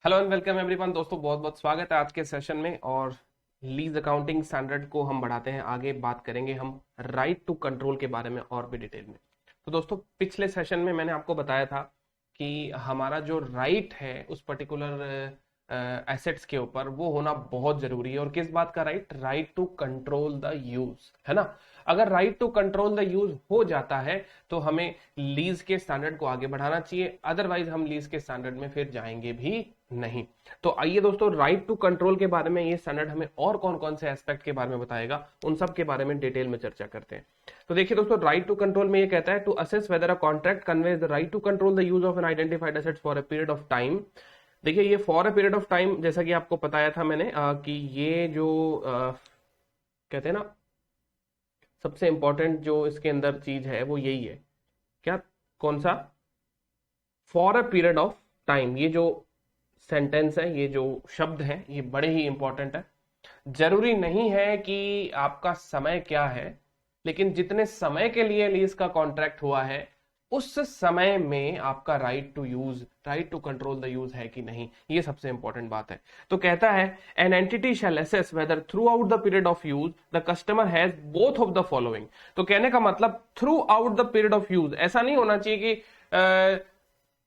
Hello and welcome everyone. दोस्तों बहुत बहुत स्वागत है आज के सेशन में। और लीज अकाउंटिंग स्टैंडर्ड को हम बढ़ाते हैं आगे, बात करेंगे हम राइट टू कंट्रोल के बारे में और भी डिटेल में। तो दोस्तों पिछले सेशन में मैंने आपको बताया था कि हमारा जो राइट है उस पर्टिकुलर एसेट्स के ऊपर वो होना बहुत जरूरी है। और किस बात का right? Right to control the use, है ना। अगर right to control the use हो जाता है तो हमें लीज के स्टैंडर्ड को आगे बढ़ाना चाहिए, अदरवाइज हम लीज के स्टैंडर्ड में फिर जाएंगे भी नहीं। तो आइए दोस्तों, राइट टू कंट्रोल के बारे में ये स्टैंडर्ड हमें और कौन कौन से एस्पेक्ट के बारे में बताएगा, उन सब के बारे में डिटेल में चर्चा करते हैं। तो देखिए दोस्तों, राइट टू कंट्रोल में ये कहता है to assess whether a contract conveys the right to control the use of an identified assets for a period of time. देखिए ये for a period of time, जैसा कि आपको बताया था मैंने कि ये जो कहते हैं ना, सबसे इंपॉर्टेंट जो इसके अंदर चीज है वो यही है। क्या? कौन सा? For a period of time. ये जो सेंटेंस है, ये जो शब्द है, ये बड़े ही इंपॉर्टेंट है। जरूरी नहीं है कि आपका समय क्या है, लेकिन जितने समय के लिए लीज का कॉन्ट्रैक्ट हुआ है उस समय में आपका right to use, right to control the use है कि नहीं, ये सबसे इंपॉर्टेंट बात है। तो कहता है an entity shall assess whether throughout the period of use the customer has both of the following. तो कहने का मतलब throughout the period of use, ऐसा नहीं होना चाहिए कि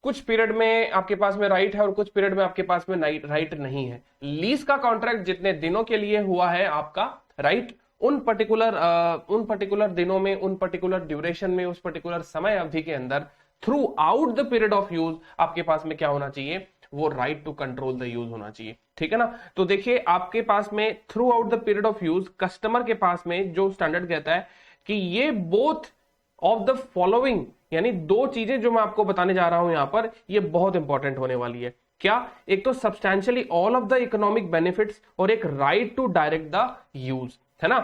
कुछ पीरियड में आपके पास में राइट है और कुछ पीरियड में आपके पास में राइट नहीं है। लीज का कॉन्ट्रैक्ट जितने दिनों के लिए हुआ है आपका राइट, उन पर्टिकुलर दिनों में, उन पर्टिकुलर ड्यूरेशन में, उस पर्टिकुलर समय अवधि के अंदर throughout the period of use आपके पास में क्या होना चाहिए? वो right to control the use होना चाहिए। ठीक है ना। तो देखिए आपके पास में through out the period of use, customer के पास में जो स्टैंडर्ड कहता है कि ये बोथ ऑफ द फॉलोइंग, यानी दो चीजें जो मैं आपको बताने जा रहा हूं यहां पर, ये बहुत इंपॉर्टेंट होने वाली है। क्या? एक तो substantially all of the economic benefits और एक right to direct the use, है ना।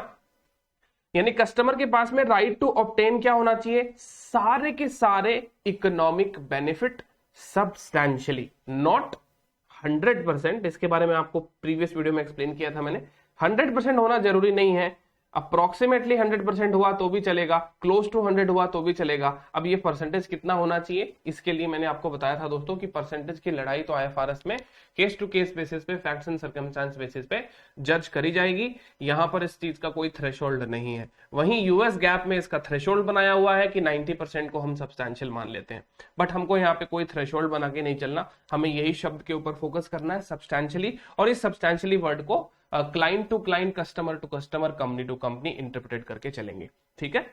यानी कस्टमर के पास में राइट टू ऑब्टेन क्या होना चाहिए? सारे के सारे इकोनॉमिक बेनिफिट सब्सटैंशियली, नॉट 100%। इसके बारे में आपको प्रीवियस वीडियो में एक्सप्लेन किया था मैंने। 100% होना जरूरी नहीं है, अप्रोक्सीमेटली 100% हुआ तो भी चलेगा, क्लोज टू 100 हुआ तो भी चलेगा। अब ये परसेंटेज कितना होना चाहिए, इसके लिए मैंने आपको बताया था दोस्तों कि परसेंटेज की लड़ाई तो आईएफआरएस में केस टू केस बेसिस पे, फैक्ट्स एंड सर्कमस्टेंस बेसिस पे जज करी जाएगी। यहां पर इस चीज का कोई थ्रेशोल्ड नहीं है। वहीं यूएस गैप में इसका थ्रेशोल्ड बनाया हुआ है कि 90% को हम सब्सटैंशियल मान लेते हैं, बट हमको यहाँ पे कोई थ्रेशोल्ड बना के नहीं चलना। हमें यही शब्द के ऊपर फोकस करना है, सब्सटैंशियली। और इस सब्सटैंशियली वर्ड को client to client, customer to customer, company to company interpret करके चलेंगे। ठीक है।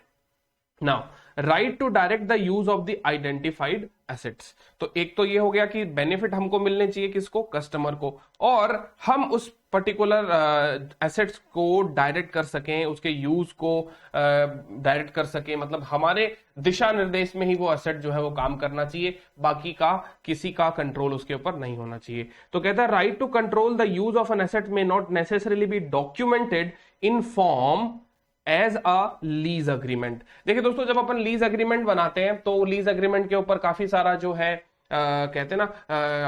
Now right to direct the use of the identified assets. तो एक तो ये हो गया कि बेनिफिट हमको मिलने चाहिए, किसको? कस्टमर को। और हम उस पर्टिकुलर एसेट्स को डायरेक्ट कर सकें, उसके यूज को डायरेक्ट कर सकें, मतलब हमारे दिशा निर्देश में ही वो एसेट जो है वो काम करना चाहिए, बाकी का किसी का कंट्रोल उसके ऊपर नहीं होना चाहिए। तो कहता है right to control the use of an asset may not necessarily be documented in form as a lease agreement. देखिए दोस्तों, जब अपन लीज अग्रीमेंट बनाते हैं तो लीज अग्रीमेंट के ऊपर काफी सारा जो है कहते हैं ना,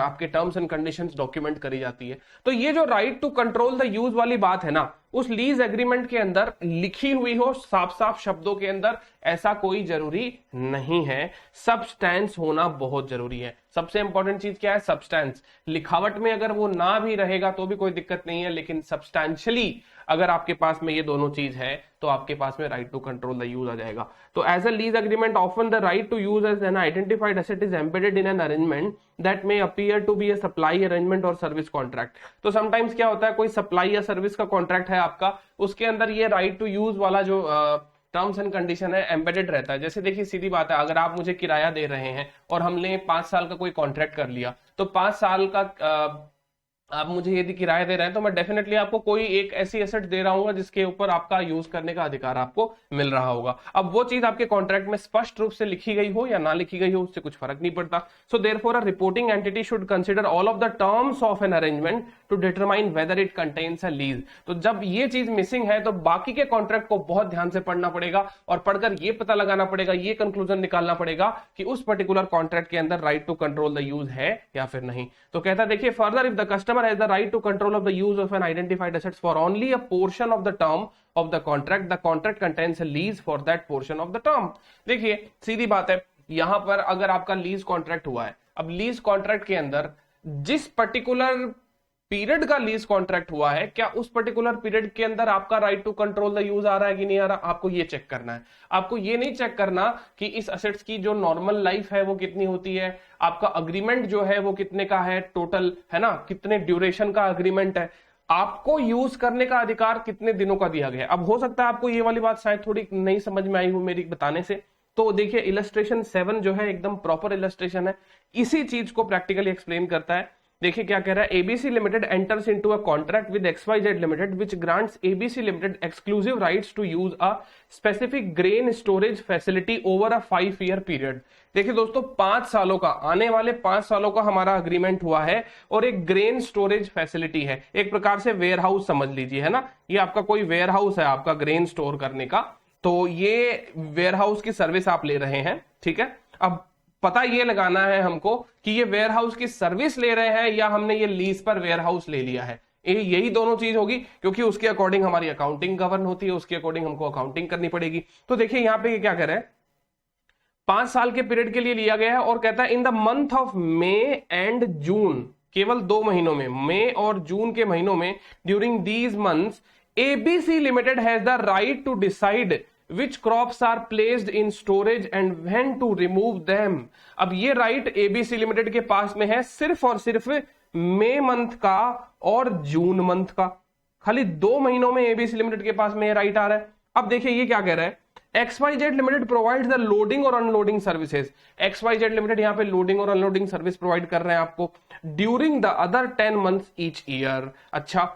आपके टर्म्स एंड कंडीशंस डॉक्यूमेंट करी जाती है। तो ये जो right to control the use वाली बात है ना, उस लीज एग्रीमेंट के अंदर लिखी हुई हो साफ साफ शब्दों के अंदर, ऐसा कोई जरूरी नहीं है। सब्सटेंस होना बहुत जरूरी है। सबसे इंपॉर्टेंट चीज क्या है? सब्सटेंस। लिखावट में अगर वो ना भी रहेगा तो भी कोई दिक्कत नहीं है, लेकिन सब्सटैंशियली अगर आपके पास में ये दोनों चीज है तो आपके पास में right to control the use आ जाएगा। तो as a lease agreement often the right to use as an identified asset is embedded in an arrangement that may appear to be a supply arrangement और service contract. तो sometimes क्या होता है, कोई supply या सर्विस का contract है आपका, उसके अंदर ये राइट टू यूज वाला जो टर्म्स एंड कंडीशन है एम्बेडेड रहता है। जैसे देखिए सीधी बात है, अगर आप मुझे किराया दे रहे हैं और हमने 5 साल का कोई कॉन्ट्रैक्ट कर लिया, तो 5 साल का आप मुझे यदि किराया दे रहे हैं तो मैं डेफिनेटली आपको कोई एक ऐसी एसेट दे रहा हूं जिसके ऊपर आपका यूज करने का अधिकार आपको मिल रहा होगा। अब वो चीज आपके कॉन्ट्रैक्ट में स्पष्ट रूप से लिखी गई हो या ना लिखी गई हो, उससे कुछ फर्क नहीं पड़ता। So therefore a reporting entity should consider all of the terms of an arrangement to determine whether it contains a lease. तो जब ये चीज मिसिंग है तो बाकी के कॉन्ट्रैक्ट को बहुत ध्यान से पढ़ना पड़ेगा और पढ़कर ये पता लगाना पड़ेगा, ये कंक्लूजन निकालना पड़ेगा कि उस पर्टिकुलर कॉन्ट्रैक्ट के अंदर right to control the use है या फिर नहीं। तो कहता है देखिए, further if the customer has the right to control of the use of an identified assets for only a portion of the term of the contract contains a lease for that portion of the term। देखिए सीधी बात है, यहां पर अगर आपका lease contract हुआ है, अब लीज कॉन्ट्रैक्ट के अंदर जिस पर्टिकुलर पीरियड का लीज कॉन्ट्रैक्ट हुआ है, क्या उस पर्टिकुलर पीरियड के अंदर आपका right to control the use आ रहा है कि नहीं आ रहा, आपको ये चेक करना है। आपको ये नहीं चेक करना कि इस असेट्स की जो नॉर्मल लाइफ है वो कितनी होती है, आपका अग्रीमेंट जो है वो कितने का है टोटल, है ना, कितने ड्यूरेशन का अग्रीमेंट है, आपको यूज करने का अधिकार कितने दिनों का दिया गया है। अब हो सकता है आपको ये वाली बात शायद थोड़ी नहीं समझ में आई हो मेरी बताने से, तो देखिए इलस्ट्रेशन 7 जो है एकदम प्रॉपर इलस्ट्रेशन है, इसी चीज को प्रैक्टिकली एक्सप्लेन करता है। देखिए क्या कह रहा है, ABC limited enters into a contract with XYZ limited which grants ABC limited exclusive rights to use a specific grain storage facility over a 5 year period. देखिए दोस्तों 5 सालों का, आने वाले 5 सालों का हमारा अग्रीमेंट हुआ है और एक ग्रेन स्टोरेज फैसिलिटी है, एक प्रकार से वेयर हाउस समझ लीजिए, है ना, ये आपका कोई वेयर हाउस है आपका ग्रेन स्टोर करने का, तो ये वेयर हाउस की सर्विस आप ले रहे हैं, ठीक है। अब पता ये लगाना है हमको कि ये वेयर हाउस की सर्विस ले रहे हैं या हमने ये लीज पर वेयर हाउस ले लिया है, यही दोनों चीज होगी, क्योंकि उसके अकॉर्डिंग हमारी अकाउंटिंग गवर्न होती है, उसके अकॉर्डिंग हमको अकाउंटिंग करनी पड़ेगी। तो देखिए यहां पे क्या कह रहे हैं, 5 साल के पीरियड के लिए लिया गया है और कहता है in the month of May and June, केवल 2 महीनों में, मई और जून के महीनों में, during these months ABC limited has the right to decide which crops are placed in storage and when to remove them। अब ये राइट एबीसी लिमिटेड के पास में है सिर्फ और सिर्फ मई मंथ का और जून मंथ का, खाली 2 महीनों में एबीसी लिमिटेड के पास में ये राइट आ रहा है। अब देखिए ये क्या कह रहा है, XYZ limited provides the loading और अनलोडिंग सर्विसेज। XYZ लिमिटेड यहां पे लोडिंग और अनलोडिंग सर्विस प्रोवाइड कर रहे हैं आपको during the other 10 months each year. अच्छा,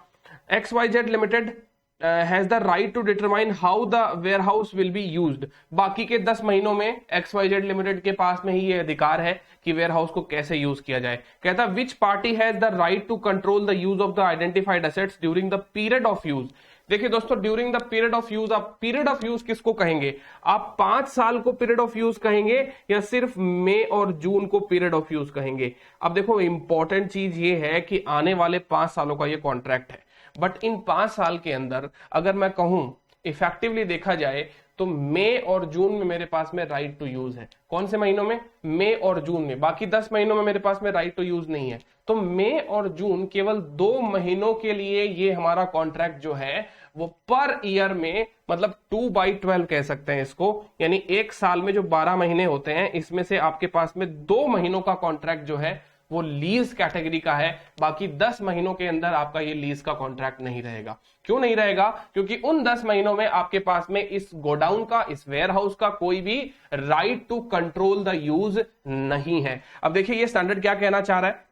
XYZ limited has the right to determine how the warehouse will be used। बाकी के 10 महीनों में XYZ लिमिटेड के पास में ही ये अधिकार है कि वेयरहाउस को कैसे यूज किया जाए। कहता है which party has the right to control the use of the identified assets during the period of use। देखिए दोस्तों during the period of use, आप पीरियड ऑफ यूज किसको कहेंगे, आप 5 साल को पीरियड ऑफ यूज कहेंगे या सिर्फ मई और जून को पीरियड ऑफ यूज कहेंगे। अब देखो इंपॉर्टेंट चीज ये है कि आने वाले 5 सालों का ये कॉन्ट्रैक्ट है, बट इन 5 साल के अंदर अगर मैं कहूं इफेक्टिवली देखा जाए तो मई और जून में मेरे पास में राइट टू यूज है। कौन से महीनों में, मई और जून में, बाकी 10 महीनों में मेरे पास में राइट टू यूज नहीं है। तो मई और जून केवल 2 महीनों के लिए ये हमारा कॉन्ट्रैक्ट जो है वो पर ईयर में, मतलब 2/12 कह सकते हैं इसको, यानी एक साल में जो 12 महीने होते हैं इसमें से आपके पास में 2 महीनों का कॉन्ट्रैक्ट जो है वो लीज कैटेगरी का है, बाकी 10 महीनों के अंदर आपका ये लीज का कॉन्ट्रैक्ट नहीं रहेगा। क्यों नहीं रहेगा, क्योंकि उन 10 महीनों में आपके पास में इस गोडाउन का, इस वेयर हाउस का कोई भी right to control the use नहीं है। अब देखिए ये स्टैंडर्ड क्या कहना चाह रहा है,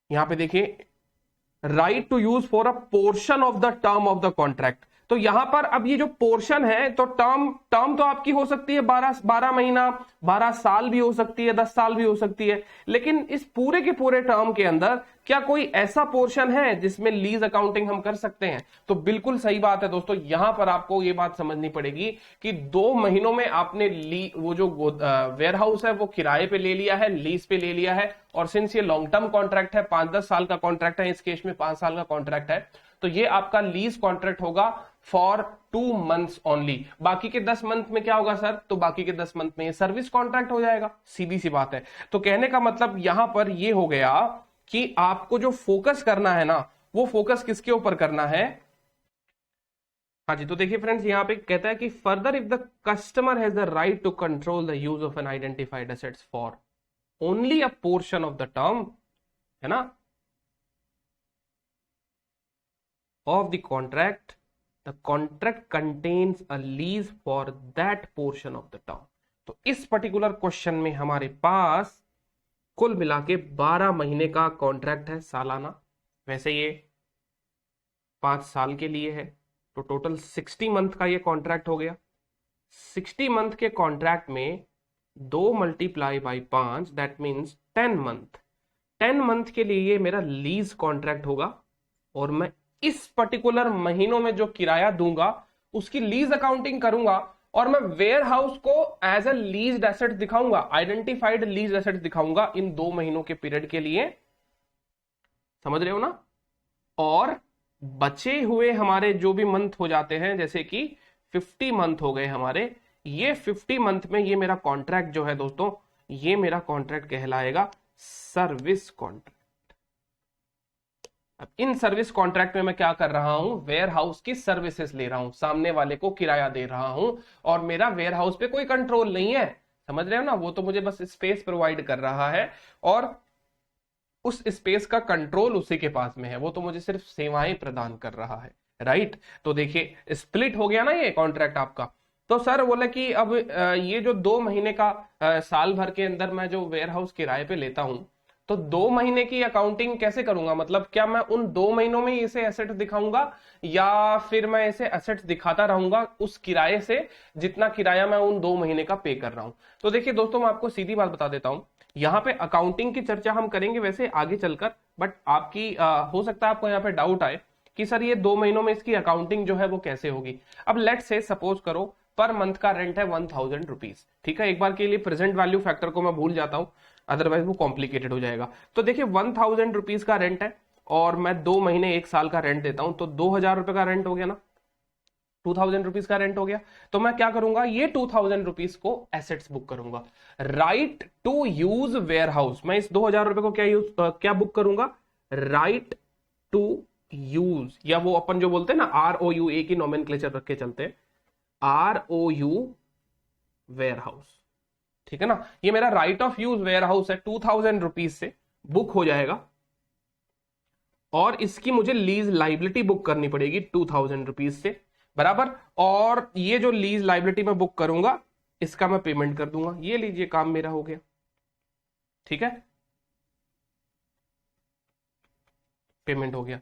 यहां पे देखिए right to use for a portion of the term of the contract. तो यहां पर अब ये जो पोर्शन है, तो टर्म तो आपकी हो सकती है 12 महीना, 12 साल भी हो सकती है, 10 साल भी हो सकती है, लेकिन इस पूरे के पूरे टर्म के अंदर क्या कोई ऐसा पोर्शन है जिसमें लीज अकाउंटिंग हम कर सकते हैं। तो बिल्कुल सही बात है दोस्तों, यहां पर आपको ये बात समझनी पड़ेगी कि 2 महीनों में आपने वो जो वेयर हाउस है वो किराए पे ले लिया है, लीज पे ले लिया है, और सिंस ये लॉन्ग टर्म कॉन्ट्रैक्ट है, 5-10 साल का कॉन्ट्रैक्ट है, इस केस में 5 साल का कॉन्ट्रैक्ट है, तो ये आपका लीज कॉन्ट्रैक्ट होगा फॉर 2 मंथ्स ओनली। बाकी के 10 मंथ में क्या होगा सर, तो बाकी के 10 मंथ में ये सर्विस कॉन्ट्रैक्ट हो जाएगा, सीधी सी बात है। तो कहने का मतलब यहां पर ये हो गया कि आपको जो फोकस करना है ना, वो फोकस किसके ऊपर करना है। हाँ जी, तो देखिए फ्रेंड्स यहां पे कहता है कि further if the customer has the right to control the use of an identified assets for only a portion of the term, है ना, of the contract, the contract contains a lease for that portion of the term। तो इस particular question में हमारे पास कुल मिला के 12 महीने का कॉन्ट्रैक्ट है सालाना, वैसे ये 5 साल के लिए है, तो टोटल 60 मंथ का ये कॉन्ट्रैक्ट हो गया। 60 मंथ के कॉन्ट्रैक्ट में 2 × 5 दैट मीन्स 10 मंथ। 10 मंथ के लिए ये मेरा लीज कॉन्ट्रैक्ट होगा और मैं इस पर्टिकुलर महीनों में जो किराया दूंगा उसकी लीज अकाउंटिंग करूंगा और मैं वेयर हाउस को एज अ लीज्ड एसेट दिखाऊंगा, आइडेंटिफाइड लीज एसेट दिखाऊंगा इन 2 महीनों के पीरियड के लिए, समझ रहे हो ना। और बचे हुए हमारे जो भी मंथ हो जाते हैं, जैसे कि 50 मंथ हो गए हमारे, ये 50 मंथ में ये मेरा कॉन्ट्रैक्ट जो है दोस्तों, ये मेरा कॉन्ट्रैक्ट कहलाएगा सर्विस कॉन्ट्रैक्ट। अब इन सर्विस कॉन्ट्रैक्ट में मैं क्या कर रहा हूं, वेयर हाउस की सर्विसेज ले रहा हूं, सामने वाले को किराया दे रहा हूं, और मेरा वेयर हाउस पे कोई कंट्रोल नहीं है, समझ रहे हो ना, वो तो मुझे बस स्पेस प्रोवाइड कर रहा है और उस स्पेस का कंट्रोल उसी के पास में है, वो तो मुझे सिर्फ सेवाएं प्रदान कर रहा है, राइट। तो देखिए स्प्लिट हो गया ना ये कॉन्ट्रैक्ट आपका। तो सर बोला कि अब ये जो 2 महीने का साल भर के अंदर मैं जो वेयर हाउस किराए पे लेता हूं, तो 2 महीने की अकाउंटिंग कैसे करूंगा, मतलब क्या मैं उन 2 महीनों में इसे एसेट दिखाऊंगा या फिर मैं इसे एसेट्स दिखाता रहूंगा उस किराए से जितना किराया मैं उन 2 महीने का पे कर रहा हूं। तो देखिए दोस्तों, मैं आपको सीधी बात बता देता हूं, यहाँ पे अकाउंटिंग की चर्चा हम करेंगे वैसे आगे चलकर, बट आपकी हो सकता है आपको यहाँ पे डाउट आए कि सर ये 2 महीनों में इसकी अकाउंटिंग जो है वो कैसे होगी। अब लेट से सपोज करो पर मंथ का रेंट है 1000 रुपीज, ठीक है, एक बार के लिए प्रेजेंट वैल्यू फैक्टर को मैं भूल जाता हूं, अदरवाइज वो कॉम्प्लिकेटेड हो जाएगा। तो देखिए 1000 रुपीज का रेंट है और मैं 2 महीने 1 साल का रेंट देता हूं, तो 2000 रुपए का रेंट हो गया ना, 2000 रुपीज का रेंट हो गया। तो मैं क्या करूंगा, ये 2000 रुपीज को एसेट्स बुक करूंगा, right to use warehouse. मैं इस 2000 रुपए को क्या बुक करूंगा, राइट टू यूज, या वो अपन जो बोलते हैं ना ROU, एक ही नोमेनक्लेचर रख के चलते हैं, ROU वेयर हाउस, ठीक है ना। ये मेरा right of use warehouse है, 2000 रुपीज से बुक हो जाएगा और इसकी मुझे लीज लाइबिलिटी बुक करनी पड़ेगी 2000 रुपीज से, बराबर। और ये जो लीज लाइबिलिटी में बुक करूंगा इसका मैं पेमेंट कर दूंगा, ये लीजिए काम मेरा हो गया, ठीक है, पेमेंट हो गया।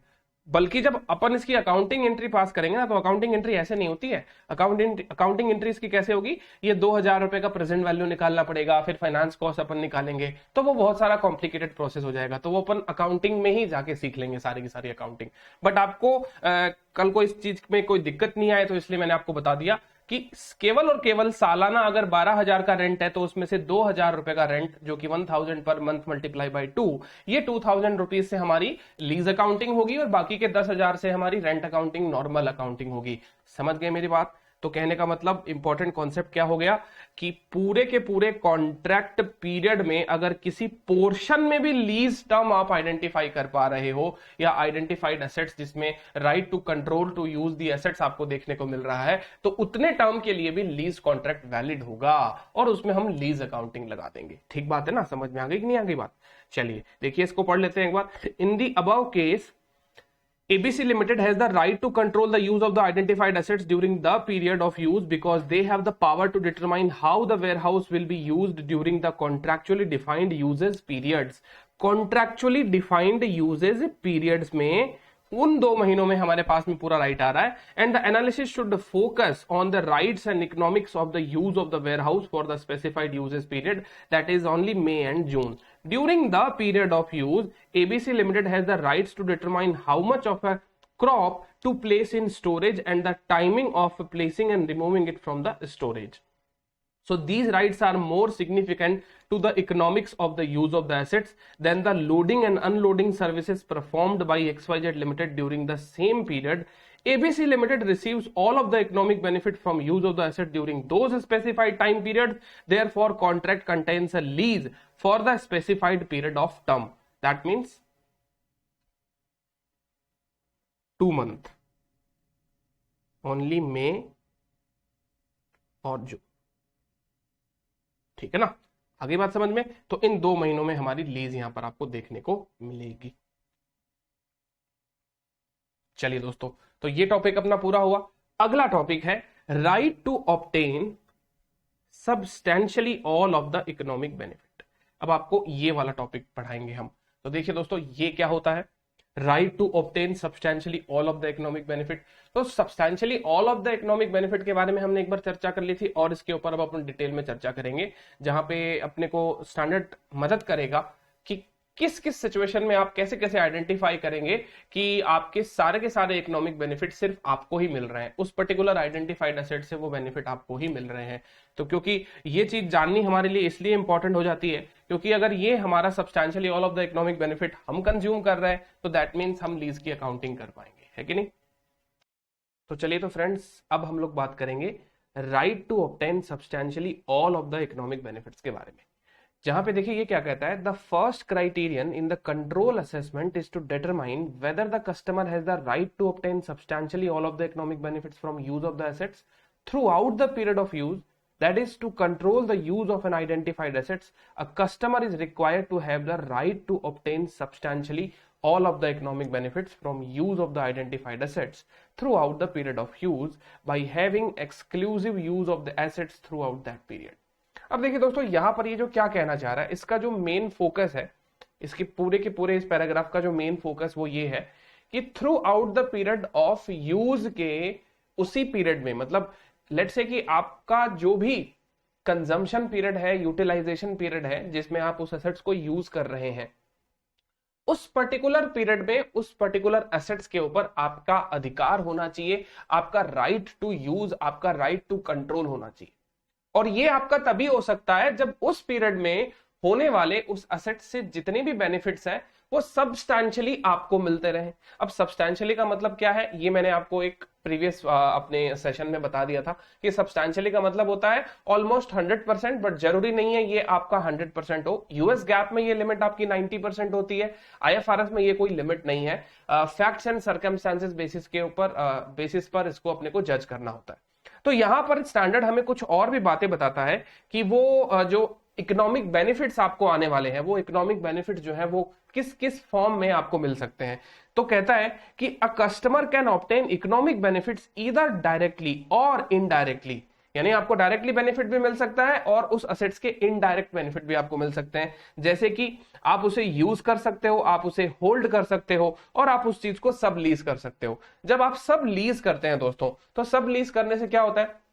बल्कि जब अपन इसकी अकाउंटिंग एंट्री पास करेंगे ना, तो अकाउंटिंग एंट्री ऐसे नहीं होती है। अकाउंटिंग एंट्री इसकी कैसे होगी, ये 2000 रुपए का प्रेजेंट वैल्यू निकालना पड़ेगा, फिर फाइनेंस कॉस्ट अपन निकालेंगे, तो वो बहुत सारा कॉम्प्लिकेटेड प्रोसेस हो जाएगा, तो वो अपन अकाउंटिंग में ही जाके सीख लेंगे सारी की सारी अकाउंटिंग। बट आपको कल को इस चीज में कोई दिक्कत नहीं आए, तो इसलिए मैंने आपको बता दिया कि केवल और केवल सालाना अगर 12,000 का रेंट है तो उसमें से 2000 रुपए का रेंट, जो कि 1000 पर मंथ मल्टीप्लाई बाई 2, ये 2000 रुपीज से हमारी लीज अकाउंटिंग होगी और बाकी के 10,000 से हमारी रेंट अकाउंटिंग, नॉर्मल अकाउंटिंग होगी। समझ गए मेरी बात। तो कहने का मतलब इंपॉर्टेंट कॉन्सेप्ट क्या हो गया कि पूरे के पूरे कॉन्ट्रैक्ट पीरियड में अगर किसी पोर्शन में भी लीज टर्म आप आइडेंटिफाई कर पा रहे हो या आइडेंटिफाइड एसेट्स जिसमें right to control to use the assets आपको देखने को मिल रहा है, तो उतने टर्म के लिए भी लीज कॉन्ट्रैक्ट वैलिड होगा और उसमें हम लीज अकाउंटिंग लगा देंगे। ठीक बात है ना, समझ में आ गई कि नहीं आ गई बात। चलिए देखिए इसको पढ़ लेते हैं एक बार। In the above case ABC Limited has the right to control the use of the identified assets during the period of use because they have the power to determine how the warehouse will be used during the contractually defined uses periods. Contractually defined uses periods में उन 2 महीनों में हमारे पास में पूरा right आ रहा है। And the analysis should focus on the rights and economics of the use of the warehouse for the specified uses period, that is only may and June. During the period of use, ABC Limited has the rights to determine how much of a crop to place in storage and the timing of placing and removing it from the storage. So these rights are more significant to the economics of the use of the assets than the loading and unloading services performed by XYZ Limited during the same period. ABC Limited receives all of the economic benefit from use of the asset during those specified time periods. Therefore, contract contains a lease for the specified period of term. That means 2 months. Only May और जून, ठीक है ना, आगे बात समझ में। तो इन 2 महीनों में हमारी लीज यहां पर आपको देखने को मिलेगी। चलिए दोस्तों, तो ये टॉपिक अपना पूरा हुआ। अगला टॉपिक है right to obtain substantially all of the economic benefit. अब आपको ये वाला टॉपिक पढ़ाएंगे हम। तो देखिए दोस्तों, ये क्या होता है, right to obtain substantially all of the economic benefit. तो substantially all of the economic benefit के बारे में हमने एक बार चर्चा कर ली थी और इसके ऊपर अब अपन डिटेल में चर्चा करेंगे, जहां पे अपने को स्टैंडर्ड मदद करेगा कि किस किस सिचुएशन में आप कैसे कैसे आइडेंटिफाई करेंगे कि आपके सारे के सारे इकोनॉमिक बेनिफिट सिर्फ आपको ही मिल रहे हैं, उस पर्टिकुलर आइडेंटिफाइड एसेट से वो बेनिफिट आपको ही मिल रहे हैं। तो क्योंकि ये चीज जाननी हमारे लिए इसलिए इंपॉर्टेंट हो जाती है क्योंकि अगर ये हमारा substantially all of the economic benefit हम कंज्यूम कर रहे हैं तो दैट मीन्स हम लीज की अकाउंटिंग कर पाएंगे, है कि नहीं। तो चलिए तो फ्रेंड्स, अब हम लोग बात करेंगे right to obtain substantially all of the economic benefits के बारे में। जहां पे देखिए ये क्या कहता है, the first criterion in the control assessment is to determine whether the customer has the right to obtain substantially all of the economic benefits from use of the assets throughout the period of use. That is, to control the use of an identified assets, a customer is required to have the right to obtain substantially all of the economic benefits from use of the identified assets throughout the period of use by having exclusive use of the assets throughout that period. अब देखिए दोस्तों, यहां पर ये जो क्या कहना चाह रहा है, इसका जो मेन फोकस है, इसके पूरे के पूरे इस पैराग्राफ का जो मेन फोकस वो ये है कि through out the period of use के उसी पीरियड में, मतलब लेट्स से कि आपका जो भी कंजम्पशन पीरियड है, यूटिलाइजेशन पीरियड है, जिसमें आप उस एसेट्स को यूज कर रहे हैं, उस पर्टिकुलर पीरियड में उस पर्टिकुलर एसेट्स के ऊपर आपका अधिकार होना चाहिए, आपका राइट टू यूज, आपका राइट टू कंट्रोल होना चाहिए. और ये आपका तभी हो सकता है जब उस पीरियड में होने वाले उस एसेट से जितने भी बेनिफिट्स हैं वो सब्सटैंशियली आपको मिलते रहे. अब सब्सटैंशियली का मतलब क्या है, ये मैंने आपको एक प्रीवियस अपने सेशन में बता दिया था कि सब्सटैंशियली का मतलब होता है ऑलमोस्ट 100%, बट जरूरी नहीं है ये आपका 100% हो. यूएस गैप में ये लिमिट आपकी 90% होती है, आईएफआरएस में ये कोई लिमिट नहीं है. फैक्ट्स एंड सर्कमस्टेंसेस बेसिस के ऊपर बेसिस पर इसको अपने को जज करना होता है. तो यहां पर स्टैंडर्ड हमें कुछ और भी बातें बताता है कि वो जो इकोनॉमिक बेनिफिट्स आपको आने वाले हैं, वो इकोनॉमिक बेनिफिट्स जो है वो किस किस फॉर्म में आपको मिल सकते हैं. तो कहता है कि अ customer can obtain economic benefits either directly और इनडायरेक्टली, यानी आपको डायरेक्टली बेनिफिट भी मिल सकता है और उस असेट्स के इनडायरेक्ट बेनिफिट भी आपको मिल सकते हैं. जैसे कि आप उसे यूज कर सकते हो, आप उसे होल्ड कर सकते हो, और आप उस चीज को सब लीज कर सकते हो. जब आप सब लीज करते हैं दोस्तों, तो सब लीज करने से क्या होता है,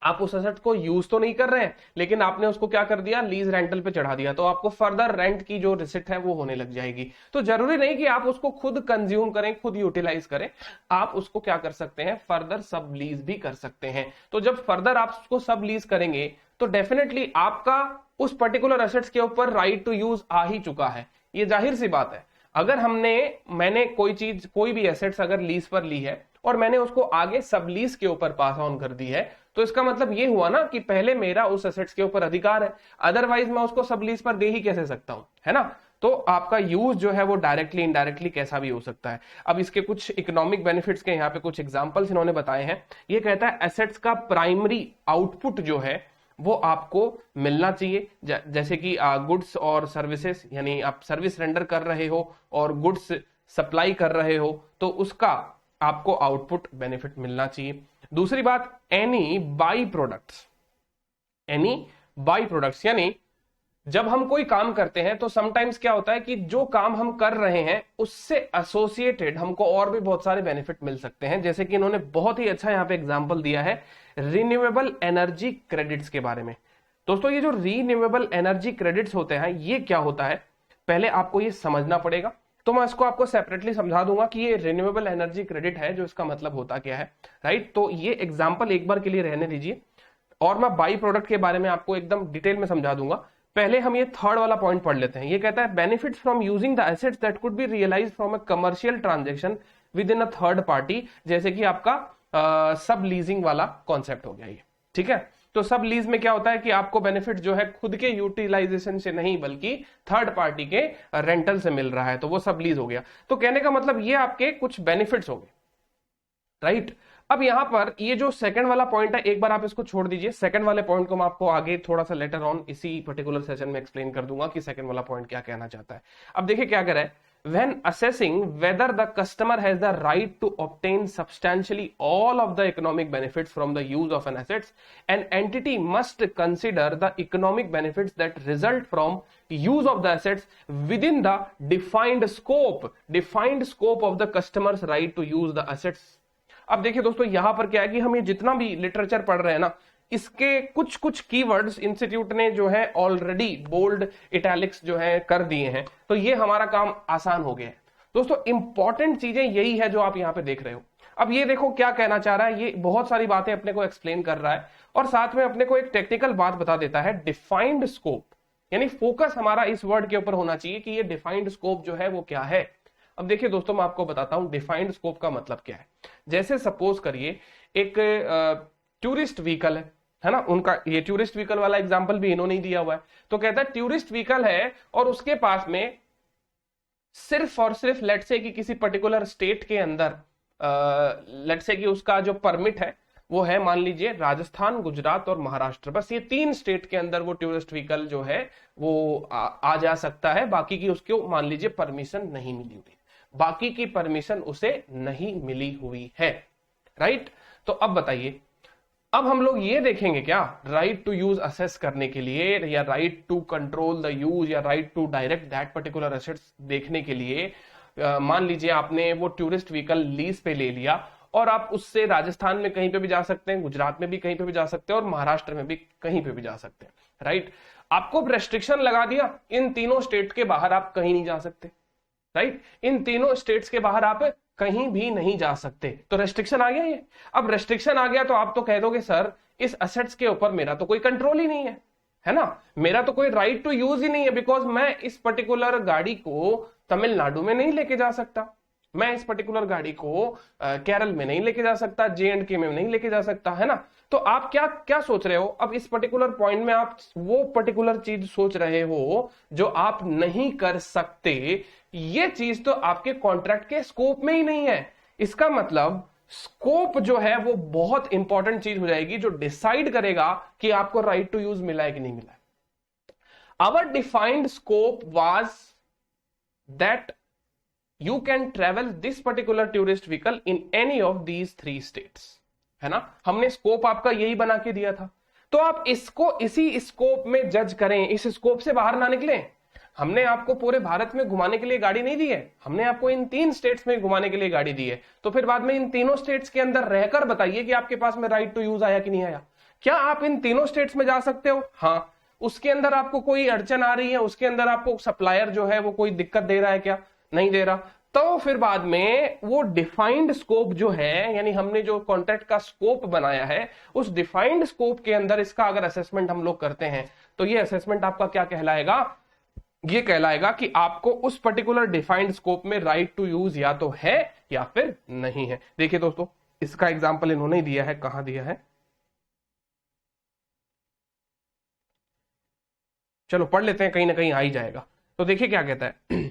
आप उस एसेट को यूज तो नहीं कर रहे हैं, लेकिन आपने उसको क्या कर दिया, लीज रेंटल पे चढ़ा दिया, तो आपको फर्दर रेंट की जो रिसिट है वो होने लग जाएगी. तो जरूरी नहीं कि आप उसको खुद कंज्यूम करें, खुद यूटिलाइज करें, आप उसको क्या कर सकते हैं, फर्दर सब लीज भी कर सकते हैं. तो जब फर्दर आप उसको सब लीज करेंगे तो डेफिनेटली आपका उस पर्टिकुलर एसेट्स के ऊपर राइट टू यूज आ ही चुका है. ये जाहिर सी बात है. अगर मैंने कोई चीज, कोई भी एसेट्स अगर लीज पर ली है और मैंने उसको आगे सब लीज के ऊपर पास ऑन कर दी है, तो इसका मतलब ये हुआ ना कि पहले मेरा उस एसेट्स के ऊपर अधिकार है, अदरवाइज मैं उसको सब लीज पर दे ही कैसे सकता हूं, है ना. तो आपका यूज जो है वो डायरेक्टली इनडायरेक्टली कैसा भी हो सकता है. अब इसके कुछ इकोनॉमिक बेनिफिट्स के यहाँ पे कुछ एग्जांपल्स इन्होंने बताए हैं. ये कहता है एसेट्स का प्राइमरी आउटपुट जो है वो आपको मिलना चाहिए, जैसे कि गुड्स और सर्विसेज, यानी आप सर्विस रेंडर कर रहे हो और गुड्स सप्लाई कर रहे हो, तो उसका आपको आउटपुट बेनिफिट मिलना चाहिए. दूसरी बात, एनी बाई प्रोडक्ट्स, यानी जब हम कोई काम करते हैं तो समटाइम्स क्या होता है कि जो काम हम कर रहे हैं उससे एसोसिएटेड हमको और भी बहुत सारे बेनिफिट मिल सकते हैं. जैसे कि इन्होंने बहुत ही अच्छा यहां पे एग्जांपल दिया है रिन्यूएबल एनर्जी क्रेडिट्स के बारे में. दोस्तों, ये जो रिन्यूएबल एनर्जी क्रेडिट्स होते हैं, ये क्या होता है, पहले आपको ये समझना पड़ेगा. तो मैं इसको आपको सेपरेटली समझा दूंगा कि ये रिन्यूएबल एनर्जी क्रेडिट है, जो इसका मतलब होता क्या है, राइट. तो ये एग्जांपल एक बार के लिए रहने दीजिए और मैं बाई प्रोडक्ट के बारे में आपको एकदम डिटेल में समझा दूंगा. पहले हम ये थर्ड वाला पॉइंट पढ़ लेते हैं. ये कहता है benefits from using the assets that could be realised from a commercial transaction within a third party, जैसे कि आपका सब लीजिंग वाला कॉन्सेप्ट हो गया ये, ठीक है. तो सब लीज में क्या होता है कि आपको बेनिफिट जो है खुद के यूटिलाइजेशन से नहीं बल्कि थर्ड पार्टी के रेंटल से मिल रहा है, तो वो सब लीज हो गया. तो कहने का मतलब ये आपके कुछ बेनिफिट्स हो गए, राइट. अब यहां पर ये जो सेकंड वाला पॉइंट है, एक बार आप इसको छोड़ दीजिए. सेकंड वाले पॉइंट को मैं आपको आगे थोड़ा सा लेटर ऑन इसी पर्टिकुलर सेशन में एक्सप्लेन कर दूंगा कि सेकंड वाला पॉइंट क्या कहना चाहता है. अब देखिए क्या करे, when assessing whether the customer has the right to obtain substantially all of the economic benefits from the use of an assets, an entity must consider the economic benefits that result from use of the assets within the defined scope of the customer's right to use the assets. अब देखिए दोस्तों, यहां पर क्या है कि हम ये जितना भी लिटरेचर पढ़ रहे हैं ना, इसके कुछ कुछ कीवर्ड्स इंस्टीट्यूट ने जो है ऑलरेडी बोल्ड इटैलिक्स जो है कर दिए हैं, तो ये हमारा काम आसान हो गया है. दोस्तों, इंपॉर्टेंट चीजें यही है जो आप यहां पे देख रहे हो. अब ये देखो क्या कहना चाह रहा है, ये बहुत सारी बातें अपने को एक्सप्लेन कर रहा है और साथ में अपने को एक टेक्निकल बात बता देता है, डिफाइंड स्कोप. यानी फोकस हमारा इस वर्ड के ऊपर होना चाहिए कि ये डिफाइंड स्कोप जो है वो क्या है. अब देखिए दोस्तों, मैं आपको बताता हूं डिफाइंड स्कोप का मतलब क्या है. जैसे सपोज करिए एक टूरिस्ट व्हीकल है ना, उनका ये टूरिस्ट व्हीकल वाला एग्जांपल भी इन्होंने ही दिया हुआ है। तो कहता है टूरिस्ट व्हीकल है और उसके पास में सिर्फ और सिर्फ लेट से कि किसी पर्टिकुलर स्टेट के अंदर लेट से कि उसका जो परमिट है वो है मान लीजिए राजस्थान, गुजरात और महाराष्ट्र, बस ये 3 स्टेट के अंदर वो टूरिस्ट व्हीकल जो है वो आ जा सकता है, बाकी की उसको मान लीजिए परमिशन नहीं मिली हुई, बाकी की परमिशन उसे नहीं मिली हुई है, राइट। तो अब बताइए, अब हम लोग ये देखेंगे क्या, राइट टू यूज असेस करने के लिए या right to control the use या right to direct that particular assets देखने के लिए मान लीजिए आपने वो टूरिस्ट व्हीकल लीज पे ले लिया और आप उससे राजस्थान में कहीं पे भी जा सकते हैं, गुजरात में भी कहीं पे भी जा सकते हैं और महाराष्ट्र में भी कहीं पे भी जा सकते हैं, राइट। आपको रेस्ट्रिक्शन लगा दिया, इन तीनों स्टेट के बाहर आप कहीं नहीं जा सकते, राइट, इन तीनों स्टेट्स के बाहर आप कहीं भी नहीं जा सकते, तो रेस्ट्रिक्शन आ गया ये। अब रेस्ट्रिक्शन आ गया तो आप तो कह दोगे सर इस असेट्स के ऊपर मेरा तो कोई कंट्रोल ही नहीं है ना, मेरा तो कोई राइट टू यूज ही नहीं है, बिकॉज मैं इस पर्टिकुलर गाड़ी को तमिलनाडु में नहीं लेके जा सकता, मैं इस पर्टिकुलर गाड़ी को केरल में नहीं लेके जा सकता, J&K में नहीं लेके जा सकता, है ना। तो आप क्या क्या सोच रहे हो, अब इस पर्टिकुलर पॉइंट में आप वो पर्टिकुलर चीज सोच रहे हो जो आप नहीं कर सकते, ये चीज तो आपके कॉन्ट्रैक्ट के स्कोप में ही नहीं है। इसका मतलब स्कोप जो है वो बहुत इंपॉर्टेंट चीज हो जाएगी जो डिसाइड करेगा कि आपको राइट टू यूज मिला है कि नहीं मिला है। Our defined scope was that you can travel this particular tourist vehicle in any of these 3 states, है ना, हमने स्कोप आपका यही बना के दिया था। तो आप इसको इसी स्कोप में जज करें, इस स्कोप से बाहर ना निकलें। हमने आपको पूरे भारत में घुमाने के लिए गाड़ी नहीं दी है, हमने आपको इन 3 स्टेट्स में घुमाने के लिए गाड़ी दी है, तो फिर बाद में इन तीनों स्टेट्स के अंदर रहकर बताइए कि आपके पास में राइट टू यूज आया कि नहीं आया। क्या आप इन तीनों स्टेट्स में जा सकते हो? हाँ। उसके अंदर आपको कोई अड़चन आ रही है, उसके अंदर आपको सप्लायर जो है वो कोई दिक्कत दे रहा है क्या? नहीं दे रहा। तो फिर बाद में वो डिफाइंड स्कोप जो है, यानी हमने जो कॉन्ट्रैक्ट का स्कोप बनाया है, उस डिफाइंड स्कोप के अंदर इसका अगर असेसमेंट हम लोग करते हैं तो ये असेसमेंट आपका क्या कहलाएगा? ये कहलाएगा कि आपको उस पर्टिकुलर डिफाइंड स्कोप में राइट टू यूज या तो है या फिर नहीं है। देखिए दोस्तों, इसका एग्जाम्पल इन्होंने दिया है, कहां दिया है, चलो पढ़ लेते हैं, कहीं ना कहीं आ ही जाएगा। तो देखिए क्या कहता है,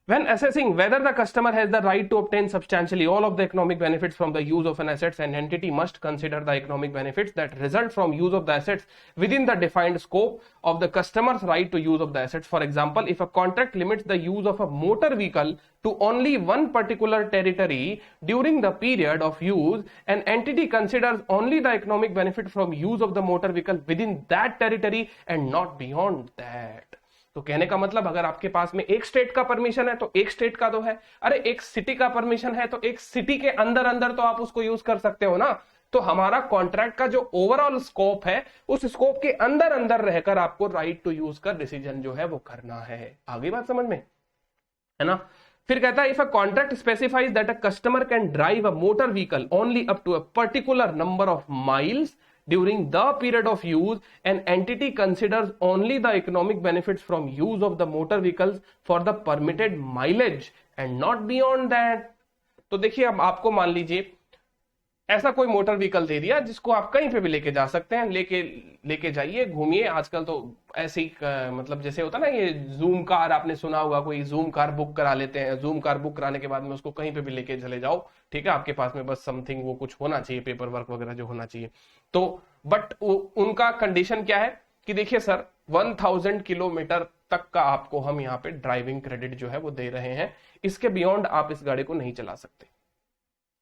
when assessing whether the customer has the right to obtain substantially all of the economic benefits from the use of an assets, an entity must consider the economic benefits that result from use of the assets within the defined scope of the customer's right to use of the assets. For example, if a contract limits the use of a motor vehicle to only one particular territory during the period of use, an entity considers only the economic benefit from use of the motor vehicle within that territory and not beyond that. तो कहने का मतलब, अगर आपके पास में एक state का परमिशन है तो एक स्टेट का तो है, अरे एक सिटी का परमिशन है तो एक सिटी के अंदर अंदर तो आप उसको यूज कर सकते हो ना। तो हमारा कॉन्ट्रैक्ट का जो ओवरऑल स्कोप है, उस स्कोप के अंदर अंदर रहकर आपको राइट टू यूज का डिसीजन जो है वो करना है। आगे बात समझ में है ना। फिर कहता है, if a contract specifies that a customer can drive a motor vehicle only up to a particular number of miles during the period of use, an entity considers only the economic benefits from use of the motor vehicles for the permitted mileage and not beyond that. तो देखिए, अब आपको मान लीजिए ऐसा कोई motor vehicle दे दिया जिसको आप कहीं पे भी लेके जा सकते हैं, लेके जाइए, घूमिए। आजकल तो ऐसे ही मतलब जैसे होता ना, ये जूम कार आपने सुना होगा, कोई जूम कार बुक करा लेते हैं, जूम कार बुक कराने के बाद में उसको कहीं पे भी लेके चले जाओ, ठीक है, आपके पास में बस समथिंग वो कुछ होना चाहिए, पेपर वर्क वगैरह जो होना चाहिए। तो बट उनका कंडीशन क्या है कि देखिए सर, 1000 किलोमीटर तक का आपको हम यहाँ पे ड्राइविंग क्रेडिट जो है वो दे रहे हैं, इसके बियॉन्ड आप इस गाड़ी को नहीं चला सकते,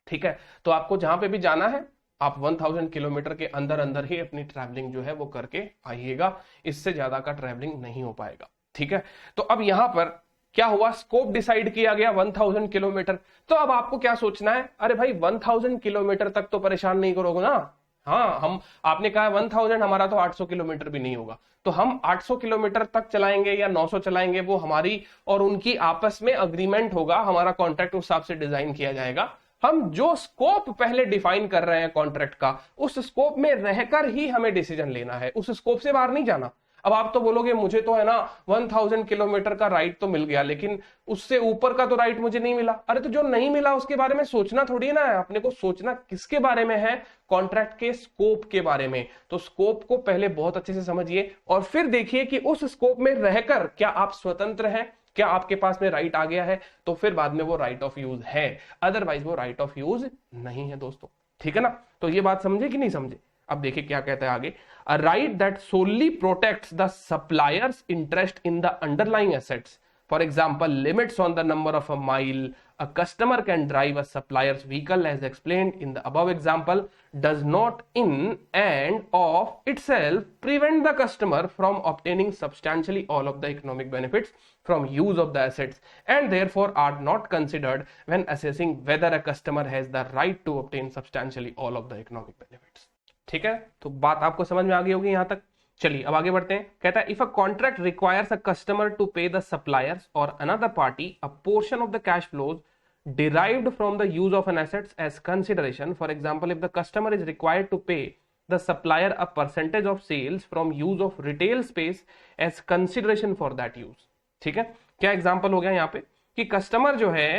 ठीक है। तो आपको जहां पे भी जाना है आप 1000 किलोमीटर के अंदर अंदर ही अपनी ट्रैवलिंग जो है वो करके आइएगा, इससे ज्यादा का ट्रैवलिंग नहीं हो पाएगा, ठीक है। तो अब यहां पर क्या हुआ, स्कोप डिसाइड किया गया 1000 किलोमीटर। तो अब आपको क्या सोचना है, अरे भाई 1000 किलोमीटर तक तो परेशान नहीं करोगे ना। हाँ, आपने कहा 1000, हमारा तो 800 किलोमीटर भी नहीं होगा, तो हम 800 किलोमीटर तक चलाएंगे या 900 चलाएंगे, वो हमारी और उनकी आपस में अग्रीमेंट होगा, हमारा कॉन्ट्रैक्ट उस हिसाब से डिजाइन किया जाएगा। हम जो स्कोप पहले डिफाइन कर रहे हैं कॉन्ट्रैक्ट का, उस स्कोप में रहकर ही हमें डिसीजन लेना है, उस स्कोप से बाहर नहीं जाना। अब आप तो बोलोगे मुझे तो है ना 1000 किलोमीटर का राइट तो मिल गया, लेकिन उससे ऊपर का तो राइट मुझे नहीं मिला। अरे तो जो नहीं मिला उसके बारे में सोचना थोड़ी ना है, अपने को सोचना किसके बारे में है, कॉन्ट्रैक्ट के स्कोप के बारे में। तो स्कोप को पहले बहुत अच्छे से समझिए और फिर देखिए कि उस स्कोप में रहकर क्या आप स्वतंत्र हैं, क्या आपके पास में राइट आ गया है, तो फिर बाद में वो राइट ऑफ यूज है, अदरवाइज वो राइट ऑफ यूज नहीं है दोस्तों। ठीक है ना, तो ये बात समझे कि नहीं समझे। अब देखिए क्या कहता है आगे, a right that solely protects the supplier's interest in the underlying assets, for example limits on the number of a mile a customer can drive a supplier's vehicle as explained in the above example, does not in and of itself prevent the customer from obtaining substantially all of the economic benefits from use of the assets, and therefore are not considered when assessing whether a customer has the right to obtain substantially all of the economic benefits। ठीक है, तो बात आपको समझ में आ गई होगी यहां तक। चलिए अब आगे बढ़ते हैं। कहता है if a contract requires a customer to pay the suppliers और another party a portion of the cash flows derived from the use of an assets as consideration, for example if the customer is required to pay the supplier a percentage of sales from use of retail space as consideration for that use। ठीक है, क्या example हो गया यहाँ पे कि customer जो है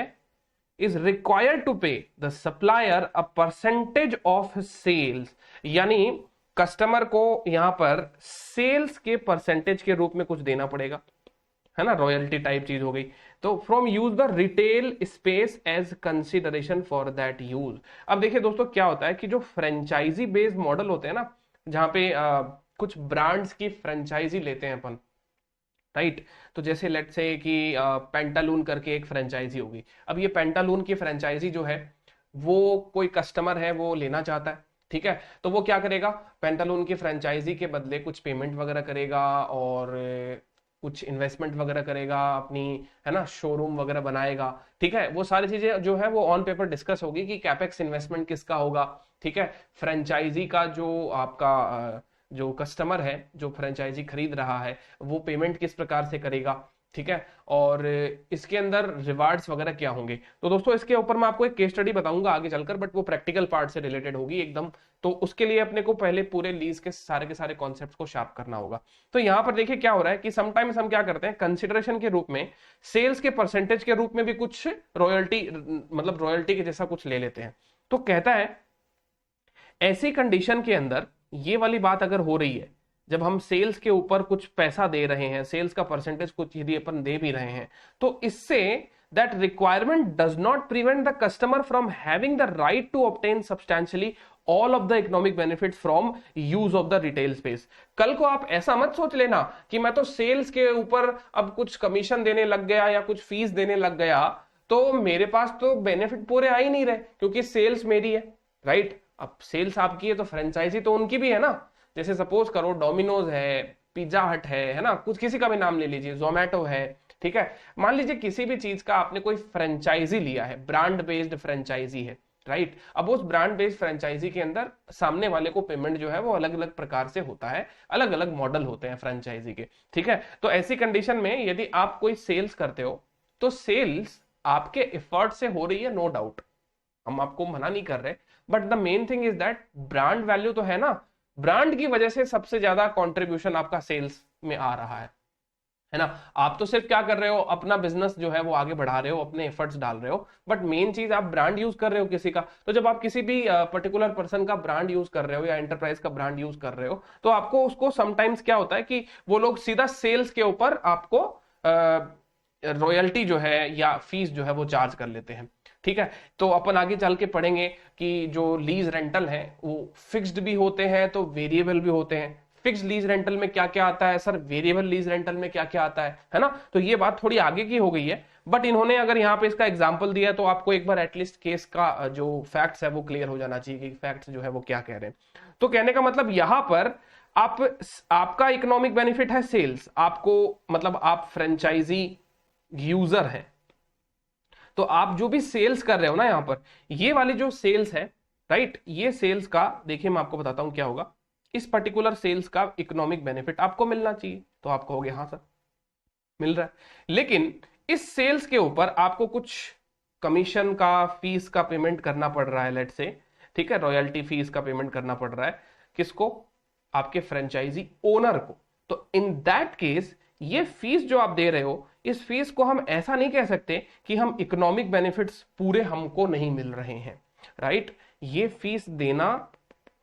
is required to pay the supplier a percentage of sales, यानी कस्टमर को यहां पर सेल्स के परसेंटेज के रूप में कुछ देना पड़ेगा, है ना, रॉयल्टी टाइप चीज हो गई। तो from use the retail space as consideration for that use. अब देखिए दोस्तों क्या होता है कि जो फ्रेंचाइजी बेस्ड मॉडल होते हैं ना, जहां पे कुछ ब्रांड्स की फ्रेंचाइजी लेते हैं अपन, राइट। तो जैसे लेट्स से कि पेंटालून करके एक फ्रेंचाइजी होगी। अब ये पेंटालून की फ्रेंचाइजी जो है वो कोई कस्टमर है वो लेना चाहता है, ठीक है, तो वो क्या करेगा, पेंटालून की फ्रेंचाइजी के बदले कुछ पेमेंट वगैरह करेगा और कुछ इन्वेस्टमेंट वगैरह करेगा अपनी, है ना, शोरूम वगैरह बनाएगा। ठीक है, वो सारी चीजें जो है वो ऑन पेपर डिस्कस होगी कि कैपेक्स इन्वेस्टमेंट किसका होगा। ठीक है, फ्रेंचाइजी का जो आपका जो कस्टमर है जो फ्रेंचाइजी खरीद रहा है वो पेमेंट किस प्रकार से करेगा। ठीक है, और इसके अंदर रिवार्ड्स वगैरह क्या होंगे। तो दोस्तों इसके ऊपर मैं आपको एक केस स्टडी बताऊंगा आगे चलकर, बट वो प्रैक्टिकल पार्ट से रिलेटेड होगी एकदम। तो उसके लिए अपने को पहले पूरे लीज के सारे कॉन्सेप्ट्स को शार्प करना होगा। तो यहां पर देखिए क्या हो रहा है कि समटाइम्स हम क्या करते हैं, कंसिडरेशन के रूप में सेल्स के परसेंटेज के रूप में भी कुछ रॉयल्टी, मतलब रॉयल्टी के जैसा कुछ ले लेते हैं। तो कहता है ऐसी कंडीशन के अंदर ये वाली बात अगर हो रही है, जब हम सेल्स के ऊपर कुछ पैसा दे रहे हैं, सेल्स का परसेंटेज कुछ यदि अपन दे भी रहे हैं, तो इससे that requirement does not prevent the customer from having the right to obtain substantially all of the economic benefits from use of the retail space. कल को आप ऐसा मत सोच लेना कि मैं तो सेल्स के ऊपर अब कुछ कमीशन देने लग गया या कुछ फीस देने लग गया तो मेरे पास तो बेनिफिट पूरे आ ही नहीं रहे, क्योंकि सेल्स मेरी है, राइट। अब सेल्स आपकी है तो फ्रेंचाइजी तो उनकी भी है ना। जैसे सपोज करो डोमिनोज है, पिज्जा हट है ना, कुछ किसी का भी नाम ले लीजिए, जोमेटो है, ठीक है। मान लीजिए किसी भी चीज का आपने कोई फ्रेंचाइजी लिया है, ब्रांड बेस्ड फ्रेंचाइजी है, राइट। अब उस ब्रांड बेस्ड फ्रेंचाइजी के अंदर सामने वाले को पेमेंट जो है वो अलग अलग प्रकार से होता है, अलग अलग मॉडल होते हैं फ्रेंचाइजी के, ठीक है। तो ऐसी कंडीशन में यदि आप कोई सेल्स करते हो तो सेल्स आपके एफर्ट से हो रही है, नो डाउट, हम आपको मना नहीं कर रहे, but the main thing is that brand value तो है ना, ब्रांड की वजह से सबसे ज्यादा कंट्रीब्यूशन आपका सेल्स में आ रहा है ना। आप तो सिर्फ क्या कर रहे हो, अपना बिजनेस जो है वो आगे बढ़ा रहे हो, अपने एफर्ट्स डाल रहे हो, बट मेन चीज आप ब्रांड यूज कर रहे हो किसी का। तो जब आप किसी भी पर्टिकुलर पर्सन का ब्रांड यूज कर रहे हो या एंटरप्राइज का ब्रांड यूज कर रहे हो तो आपको उसको समटाइम्स क्या होता है कि वो लोग सीधा सेल्स के ऊपर आपको रॉयल्टी जो है या फीस जो है वो चार्ज कर लेते हैं, ठीक है। तो अपन आगे चल के पढ़ेंगे कि जो लीज रेंटल है वो फिक्स्ड भी होते हैं तो वेरिएबल भी होते हैं। फिक्स लीज रेंटल में क्या क्या आता है सर, वेरिएबल लीज रेंटल में क्या क्या आता है ना। तो ये बात थोड़ी आगे की हो गई है, बट इन्होंने अगर यहाँ पे इसका एग्जांपल दिया तो आपको एक बार एटलीस्ट केस का जो फैक्ट्स है वो क्लियर हो जाना चाहिए कि फैक्ट्स जो है वो क्या कह रहे हैं। तो कहने का मतलब यहां पर आपका इकोनॉमिक बेनिफिट है सेल्स, आपको मतलब आप फ्रेंचाइजी यूजर है, तो आप जो भी सेल्स कर रहे हो ना यहां पर, ये वाली जो सेल्स है, राइट, ये सेल्स का देखिए मैं आपको बताता हूं क्या होगा, इस पर्टिकुलर सेल्स का इकोनॉमिक बेनिफिट आपको मिलना चाहिए। तो आप कहोगे हाँ सर मिल रहा है, लेकिन इस सेल्स के ऊपर आपको कुछ कमीशन का, फीस का पेमेंट करना पड़ रहा है, लेट से, ठीक है, रॉयल्टी फीस का पेमेंट करना पड़ रहा है, किसको, आपके फ्रेंचाइजी ओनर को। तो इन दैट केस ये फीस जो आप दे रहे हो, इस फीस को हम ऐसा नहीं कह सकते कि हम इकोनॉमिक बेनिफिट्स पूरे हमको नहीं मिल रहे हैं, राइट। ये फीस देना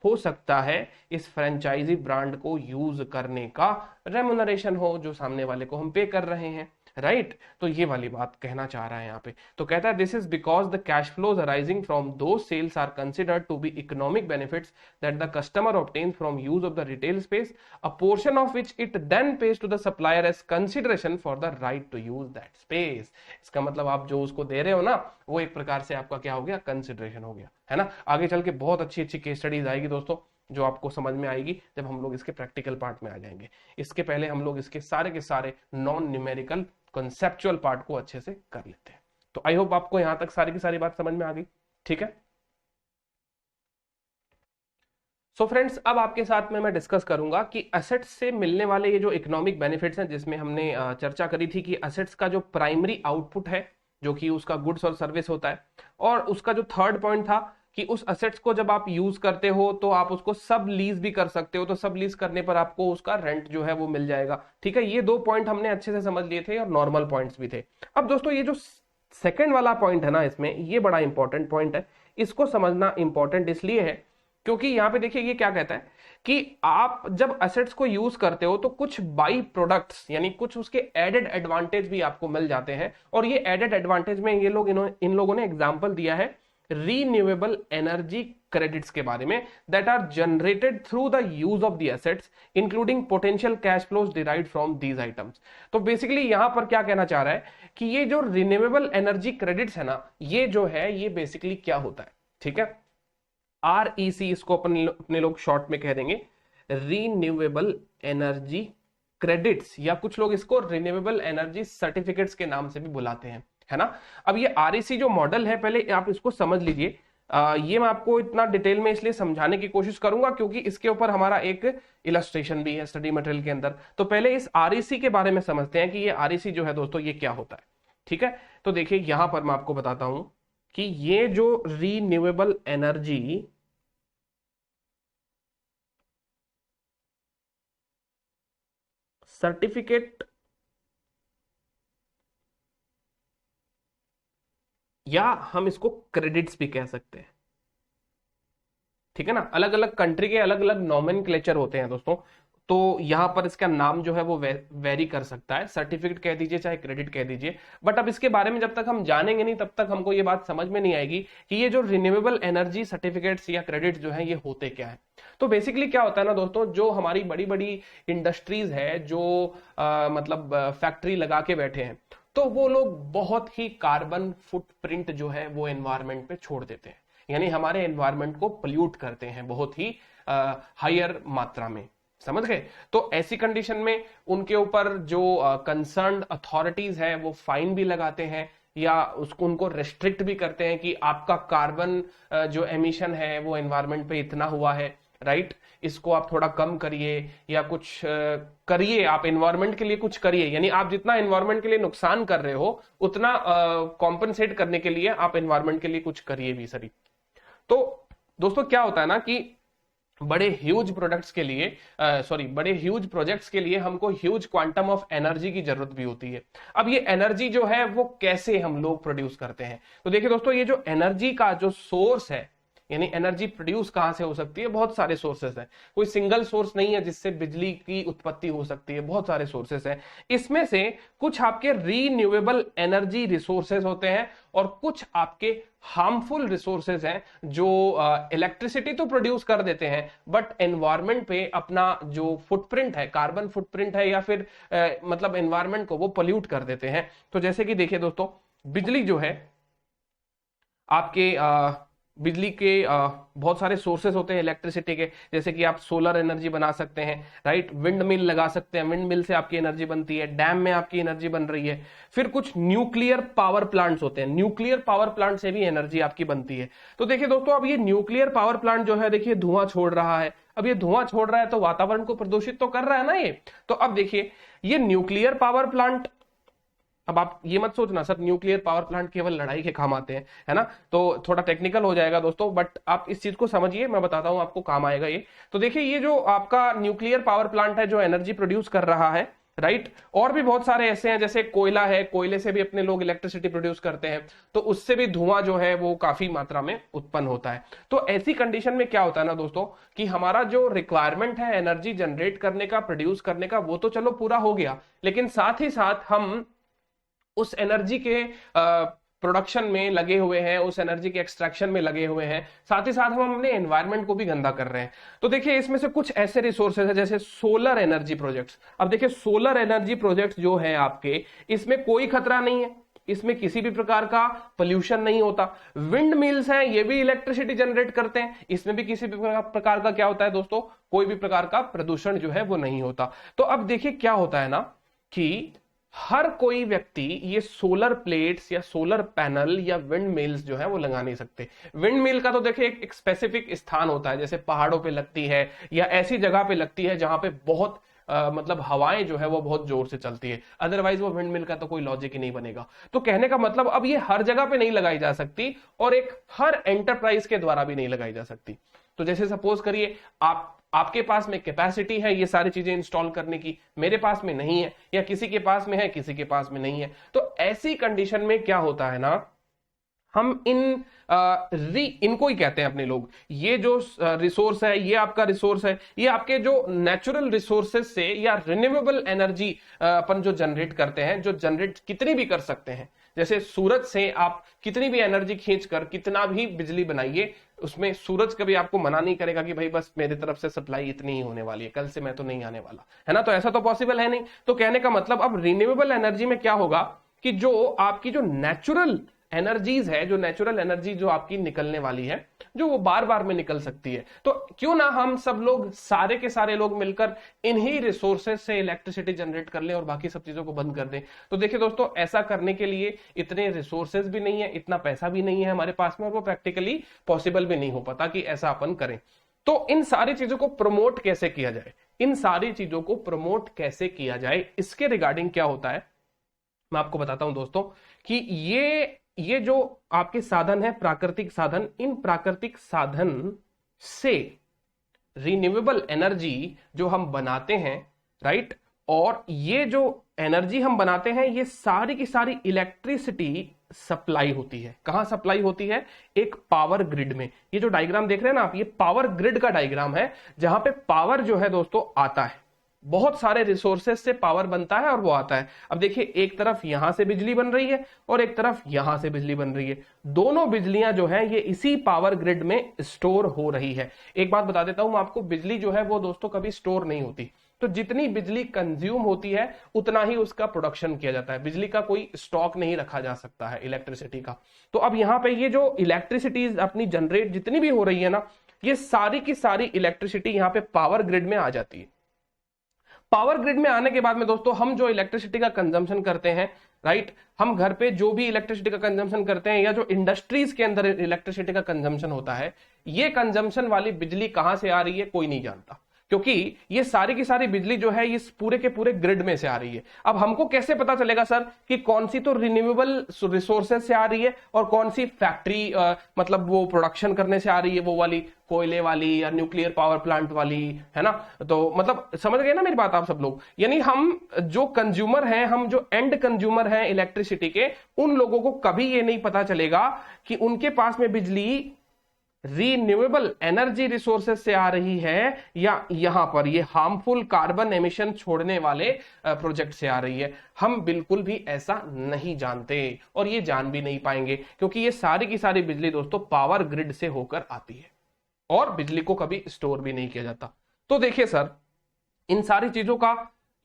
हो सकता है इस फ्रेंचाइजी ब्रांड को यूज करने का रेमुनरेशन हो जो सामने वाले को हम पे कर रहे हैं, राइट। तो ये वाली बात कहना चाह रहा है यहाँ पे। तो कहता है this is because the cash flows arising from those sales are considered to be economic benefits that the customer obtains from use of the retail space, a portion of which it then pays to the supplier as consideration for the right to use that space. इसका मतलब आप जो उसको दे रहे हो ना, वो एक प्रकार से आपका क्या हो गया, कंसिडरेशन हो गया, है ना। आगे चल के बहुत अच्छी अच्छी केस स्टडीज आएगी दोस्तों, जो आपको समझ में आएगी जब हम लोग इसके प्रैक्टिकल पार्ट में आ जाएंगे। इसके पहले हम लोग इसके सारे के सारे नॉन न्यूमेरिकल कॉन्सेप्चुअल पार्ट को अच्छे से कर लेते हैं। तो आई होप आपको यहां तक सारी की सारी बात समझ में आ गई, ठीक है। सो फ्रेंड्स, अब आपके साथ में मैं डिस्कस करूंगा कि असेट्स से मिलने वाले ये जो इकोनॉमिक बेनिफिट्स हैं, जिसमें हमने चर्चा करी थी कि असेट्स का जो प्राइमरी आउटपुट है जो कि उसका गुड्स और सर्विस होता है, और उसका जो थर्ड पॉइंट था कि उस असेट्स को जब आप यूज करते हो तो आप उसको सब लीज भी कर सकते हो, तो सब लीज करने पर आपको उसका रेंट जो है वो मिल जाएगा, ठीक है। ये दो पॉइंट हमने अच्छे से समझ लिए थे और नॉर्मल पॉइंट्स भी थे। अब दोस्तों ये जो सेकंड वाला पॉइंट है ना, इसमें ये बड़ा इंपॉर्टेंट पॉइंट है। इसको समझना इंपॉर्टेंट इसलिए है क्योंकि यहां पे देखिए ये क्या कहता है कि आप जब असेट्स को यूज करते हो तो कुछ बाई प्रोडक्ट्स यानी कुछ उसके एडेड एडवांटेज भी आपको मिल जाते हैं। और ये एडेड एडवांटेज में ये लोग इन लोगों ने एग्जांपल दिया है रिन्यूएबल एनर्जी क्रेडिट्स के बारे में, that are generated through the use of the assets including potential cash flows derived from these items. तो बेसिकली यहां पर क्या कहना चाह रहा है कि ये जो रिन्यूएबल एनर्जी क्रेडिट्स है ना, ये जो है ये बेसिकली क्या होता है, ठीक है। REC इसको अपने लोग शॉर्ट में कह देंगे रिन्यूएबल एनर्जी क्रेडिट्स, या कुछ लोग इसको रिन्यूएबल एनर्जी सर्टिफिकेट्स के नाम से भी बुलाते हैं, है ना। अब ये REC जो मॉडल है, पहले आप इसको समझ लीजिए। ये मैं आपको इतना डिटेल में इसलिए समझाने की कोशिश करूंगा क्योंकि इसके ऊपर हमारा एक इलस्ट्रेशन भी है स्टडी मटेरियल के अंदर। तो पहले इस REC के बारे में समझते हैं कि ये REC जो है दोस्तों ये क्या होता है, ठीक है। तो देखिए यहां पर मैं आपको बताता हूं कि ये जो रिन्यूएबल एनर्जी सर्टिफिकेट या हम इसको क्रेडिट्स भी कह सकते हैं, ठीक है ना। अलग अलग कंट्री के अलग अलग नॉमेनक्लेचर होते हैं दोस्तों, तो यहां पर इसका नाम जो है वो वेरी कर सकता है, सर्टिफिकेट कह दीजिए चाहे क्रेडिट कह दीजिए। बट अब इसके बारे में जब तक हम जानेंगे नहीं तब तक हमको ये बात समझ में नहीं आएगी कि ये जो रिन्यूएबल एनर्जी सर्टिफिकेट्स या क्रेडिट जो है ये होते क्या है। तो बेसिकली क्या होता है ना दोस्तों, जो हमारी बड़ी बड़ी इंडस्ट्रीज है जो मतलब फैक्ट्री लगा के बैठे हैं, तो वो लोग बहुत ही कार्बन फुटप्रिंट जो है वो एनवायरमेंट पे छोड़ देते हैं, यानी हमारे एनवायरमेंट को पोल्यूट करते हैं बहुत ही हायर मात्रा में, समझ गए। तो ऐसी कंडीशन में उनके ऊपर जो कंसर्न्ड अथॉरिटीज है वो फाइन भी लगाते हैं या उसको उनको रेस्ट्रिक्ट भी करते हैं कि आपका कार्बन जो एमिशन है वो एनवायरमेंट पे इतना हुआ है, राइट, इसको आप थोड़ा कम करिए या कुछ करिए, आप एनवायरमेंट के लिए कुछ करिए। यानी आप जितना एनवायरमेंट के लिए नुकसान कर रहे हो उतना कॉम्पनसेट करने के लिए आप एनवायरमेंट के लिए कुछ करिए भी सरी। तो दोस्तों क्या होता है ना कि बड़े ह्यूज प्रोडक्ट्स के लिए बड़े ह्यूज प्रोजेक्ट्स के लिए हमको ह्यूज क्वांटम ऑफ एनर्जी की जरूरत भी होती है। अब ये एनर्जी जो है वो कैसे हम लोग प्रोड्यूस करते हैं, तो देखिए दोस्तों ये जो एनर्जी का जो सोर्स है, यानी एनर्जी प्रोड्यूस कहां से हो सकती है, बहुत सारे सोर्सेस हैं, कोई सिंगल सोर्स नहीं है जिससे बिजली की उत्पत्ति हो सकती है, बहुत सारे सोर्सेस हैं। इसमें से कुछ आपके रीन्यूएबल एनर्जी रिसोर्सेज होते हैं और कुछ आपके हार्मफुल रिसोर्सेज हैं जो इलेक्ट्रिसिटी तो प्रोड्यूस कर देते हैं बट एनवायरमेंट पे अपना जो फुटप्रिंट है, कार्बन फुटप्रिंट है या फिर मतलब एनवायरमेंट को वो पोल्यूट कर देते हैं। तो जैसे कि देखिए दोस्तों, बिजली जो है आपके बिजली के बहुत सारे सोर्सेस होते हैं इलेक्ट्रिसिटी के, जैसे कि आप सोलर एनर्जी बना सकते हैं, राइट, विंड मिल लगा सकते हैं, विंड मिल से आपकी एनर्जी बनती है, डैम में आपकी एनर्जी बन रही है। फिर कुछ न्यूक्लियर पावर प्लांट्स होते हैं, न्यूक्लियर पावर प्लांट से भी एनर्जी आपकी बनती है। तो देखिए दोस्तों, अब ये न्यूक्लियर पावर प्लांट जो है देखिए धुआं छोड़ रहा है, अब ये धुआं छोड़ रहा है तो वातावरण को प्रदूषित तो कर रहा है ना ये। तो अब देखिए ये न्यूक्लियर पावर प्लांट अब आप ये मत सोचना सर न्यूक्लियर पावर प्लांट केवल लड़ाई के काम आते हैं, है ना, तो थोड़ा टेक्निकल हो जाएगा दोस्तों, बट आप इस चीज को समझिए, मैं बताता हूं आपको, काम आएगा ये। तो देखिए ये जो आपका न्यूक्लियर पावर प्लांट है जो एनर्जी प्रोड्यूस कर रहा है, राइट, और भी बहुत सारे ऐसे हैं, जैसे कोयला है, कोयले से भी अपने लोग इलेक्ट्रिसिटी प्रोड्यूस करते हैं, तो उससे भी धुआं जो है वो काफी मात्रा में उत्पन्न होता है। तो ऐसी कंडीशन में क्या होता है ना दोस्तों, कि हमारा जो रिक्वायरमेंट है एनर्जी जनरेट करने का, प्रोड्यूस करने का, वो तो चलो पूरा हो गया, लेकिन साथ ही साथ हम उस एनर्जी के प्रोडक्शन में लगे हुए हैं, उस एनर्जी के एक्सट्रैक्शन में लगे हुए हैं, साथ ही साथ हम अपने एनवायरनमेंट को भी गंदा कर रहे हैं। तो देखिए इसमें से कुछ ऐसे रिसोर्सेज है जैसे सोलर एनर्जी प्रोजेक्ट्स। अब देखिए सोलर एनर्जी प्रोजेक्ट्स जो है आपके, इसमें कोई खतरा नहीं है, इसमें किसी भी प्रकार का पोल्यूशन नहीं होता। विंड मिल्स हैं, ये भी इलेक्ट्रिसिटी जनरेट करते हैं, इसमें भी किसी भी प्रकार का क्या होता है दोस्तों, कोई भी प्रकार का प्रदूषण जो है वो नहीं होता। तो अब देखिए क्या होता है ना कि हर कोई व्यक्ति ये सोलर प्लेट्स या सोलर पैनल या विंड मिल्स जो है वो लगा नहीं सकते। विंड मिल का तो देखिए एक स्पेसिफिक स्थान होता है, जैसे पहाड़ों पे लगती है या ऐसी जगह पे लगती है जहां पे बहुत मतलब हवाएं जो है वो बहुत जोर से चलती है, अदरवाइज वो विंड मिल का तो कोई लॉजिक ही नहीं बनेगा। तो कहने का मतलब अब ये हर जगह पे नहीं लगाई जा सकती और एक हर एंटरप्राइज के द्वारा भी नहीं लगाई जा सकती। तो जैसे सपोज करिए आपके पास में कैपेसिटी है ये सारी चीजें इंस्टॉल करने की, मेरे पास में नहीं है, या किसी के पास में है किसी के पास में नहीं है। तो ऐसी कंडीशन में क्या होता है ना, हम इनको ही कहते हैं अपने लोग, ये जो रिसोर्स है, ये आपका रिसोर्स है, ये आपके जो नेचुरल रिसोर्सेज से या रिन्यूएबल एनर्जी अपन जो जनरेट करते हैं, जो जनरेट कितनी भी कर सकते हैं, जैसे सूरज से आप कितनी भी एनर्जी खींचकर कितना भी बिजली बनाइए, उसमें सूरज कभी आपको मना नहीं करेगा कि भाई बस मेरी तरफ से सप्लाई इतनी ही होने वाली है, कल से मैं तो नहीं आने वाला, है ना। तो ऐसा तो पॉसिबल है नहीं। तो कहने का मतलब अब रिन्यूएबल एनर्जी में क्या होगा कि जो आपकी जो नेचुरल एनर्जीज है, जो नेचुरल एनर्जी जो आपकी निकलने वाली है, जो वो बार बार में निकल सकती है, तो क्यों ना हम सब लोग, सारे के सारे लोग मिलकर इन्हीं रिसोर्सेज से इलेक्ट्रिसिटी जनरेट कर लें और बाकी सब चीजों को बंद कर दें। तो देखिए दोस्तों, ऐसा करने के लिए इतने रिसोर्सेज भी नहीं है, इतना पैसा भी नहीं है हमारे पास में, और वो प्रैक्टिकली पॉसिबल भी नहीं हो पाता कि ऐसा अपन करें। तो इन सारी चीजों को प्रमोट कैसे किया जाए, इन सारी चीजों को प्रमोट कैसे किया जाए, इसके रिगार्डिंग क्या होता है मैं आपको बताता हूं दोस्तों, कि ये जो आपके साधन है, प्राकृतिक साधन, इन प्राकृतिक साधन से रिन्यूएबल एनर्जी जो हम बनाते हैं, राइट, और ये जो एनर्जी हम बनाते हैं, ये सारी की सारी इलेक्ट्रिसिटी सप्लाई होती है। कहां सप्लाई होती है? एक पावर ग्रिड में। ये जो डायग्राम देख रहे हैं ना आप, ये पावर ग्रिड का डायग्राम है, जहां पे पावर जो है दोस्तों आता है, बहुत सारे रिसोर्सेज से पावर बनता है और वो आता है। अब देखिए, एक तरफ यहां से बिजली बन रही है और एक तरफ यहां से बिजली बन रही है, दोनों बिजलियां जो है ये इसी पावर ग्रिड में स्टोर हो रही है। एक बात बता देता हूं मैं आपको, बिजली जो है वो दोस्तों कभी स्टोर नहीं होती। तो जितनी बिजली कंज्यूम होती है उतना ही उसका प्रोडक्शन किया जाता है। बिजली का कोई स्टॉक नहीं रखा जा सकता है इलेक्ट्रिसिटी का। तो अब यहां पे ये जो इलेक्ट्रिसिटी अपनी जनरेट जितनी भी हो रही है ना, ये सारी की सारी इलेक्ट्रिसिटी यहां पे पावर ग्रिड में आ जाती है। पावर ग्रिड में आने के बाद में दोस्तों, हम जो इलेक्ट्रिसिटी का कंजम्पशन करते हैं, राइट, हम घर पे जो भी इलेक्ट्रिसिटी का कंजम्पशन करते हैं या जो इंडस्ट्रीज के अंदर इलेक्ट्रिसिटी का कंजम्पशन होता है, ये कंजम्पशन वाली बिजली कहां से आ रही है कोई नहीं जानता, क्योंकि ये सारी की सारी बिजली जो है इस पूरे के पूरे ग्रिड में से आ रही है। अब हमको कैसे पता चलेगा सर कि कौन सी तो रिन्यूएबल रिसोर्सेज से आ रही है और कौन सी फैक्ट्री मतलब वो प्रोडक्शन करने से आ रही है, वो वाली कोयले वाली या न्यूक्लियर पावर प्लांट वाली, है ना। तो मतलब समझ गए ना मेरी बात आप सब लोग। यानी हम जो कंज्यूमर हैं, हम जो एंड कंज्यूमर हैं इलेक्ट्रिसिटी के, उन लोगों को कभी ये नहीं पता चलेगा कि उनके पास में बिजली रिन्यूएबल एनर्जी रिसोर्सेज से आ रही है या यहां पर ये हार्मफुल कार्बन एमिशन छोड़ने वाले प्रोजेक्ट से आ रही है। हम बिल्कुल भी ऐसा नहीं जानते और ये जान भी नहीं पाएंगे, क्योंकि ये सारी की सारी बिजली दोस्तों पावर ग्रिड से होकर आती है और बिजली को कभी स्टोर भी नहीं किया जाता। तो देखिए सर, इन सारी चीजों का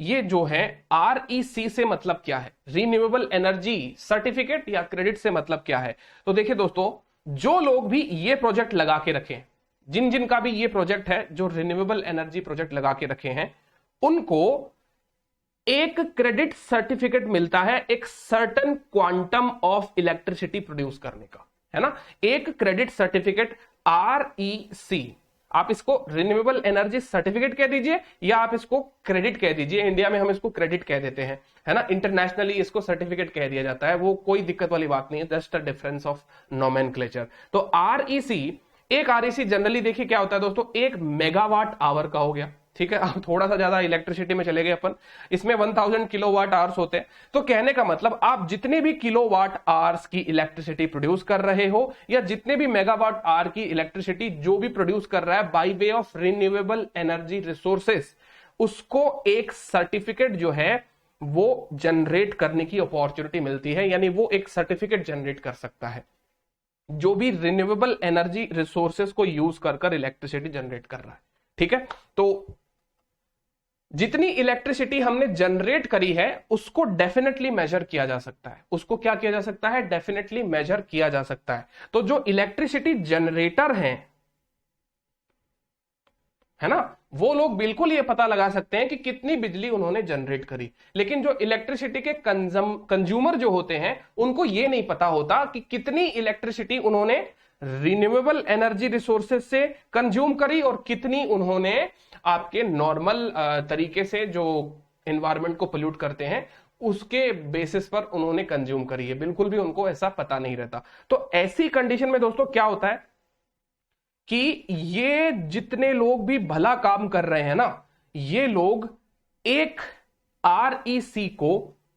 ये जो है REC से मतलब क्या है, रिन्यूएबल एनर्जी सर्टिफिकेट या क्रेडिट से मतलब क्या है। तो देखिए दोस्तों, जो लोग भी ये प्रोजेक्ट लगा के रखें, जिन जिन का भी ये प्रोजेक्ट है जो रिन्यूएबल एनर्जी प्रोजेक्ट लगा के रखे हैं, उनको एक क्रेडिट सर्टिफिकेट मिलता है एक certain quantum of electricity produce करने का, है ना। एक क्रेडिट सर्टिफिकेट REC, आप इसको रिन्यूएबल एनर्जी सर्टिफिकेट कह दीजिए या आप इसको क्रेडिट कह दीजिए। इंडिया में हम इसको क्रेडिट कह देते हैं, है ना, इंटरनेशनली इसको सर्टिफिकेट कह दिया जाता है, वो कोई दिक्कत वाली बात नहीं है, just a difference of nomenclature. तो आरईसी, एक आरईसी जनरली देखिए क्या होता है दोस्तों, 1 मेगावाट आवर का हो गया, ठीक है। अब थोड़ा सा ज्यादा इलेक्ट्रिसिटी में चले गए अपन, इसमें 1000 किलोवाट आवर्स होते हैं। तो कहने का मतलब आप जितने भी किलोवाट आवर्स की इलेक्ट्रिसिटी प्रोड्यूस कर रहे हो या जितने भी मेगावाट आवर की इलेक्ट्रिसिटी जो भी प्रोड्यूस कर रहा है by way of renewable energy resources, उसको एक सर्टिफिकेट जो है वो जनरेट करने की अपॉर्चुनिटी मिलती है, यानी वो एक सर्टिफिकेट जनरेट कर सकता है जो भी रिन्यूएबल एनर्जी रिसोर्सेस को यूज कर इलेक्ट्रिसिटी जनरेट कर रहा है, ठीक है। तो जितनी इलेक्ट्रिसिटी हमने जनरेट करी है उसको डेफिनेटली मेजर किया जा सकता है, उसको क्या किया जा सकता है, डेफिनेटली मेजर किया जा सकता है। तो जो इलेक्ट्रिसिटी जनरेटर हैं, है ना, वो लोग बिल्कुल ये पता लगा सकते हैं कि कितनी बिजली उन्होंने जनरेट करी, लेकिन जो इलेक्ट्रिसिटी के कंज्यूमर जो होते हैं उनको ये नहीं पता होता कि कितनी इलेक्ट्रिसिटी उन्होंने रिन्यूएबल एनर्जी रिसोर्सेज से कंज्यूम करी और कितनी उन्होंने आपके नॉर्मल तरीके से जो एनवायरनमेंट को पोल्यूट करते हैं उसके बेसिस पर उन्होंने कंज्यूम करी है, बिल्कुल भी उनको ऐसा पता नहीं रहता। तो ऐसी कंडीशन में दोस्तों क्या होता है कि ये जितने लोग भी भला काम कर रहे हैं ना, ये लोग एक आरईसी को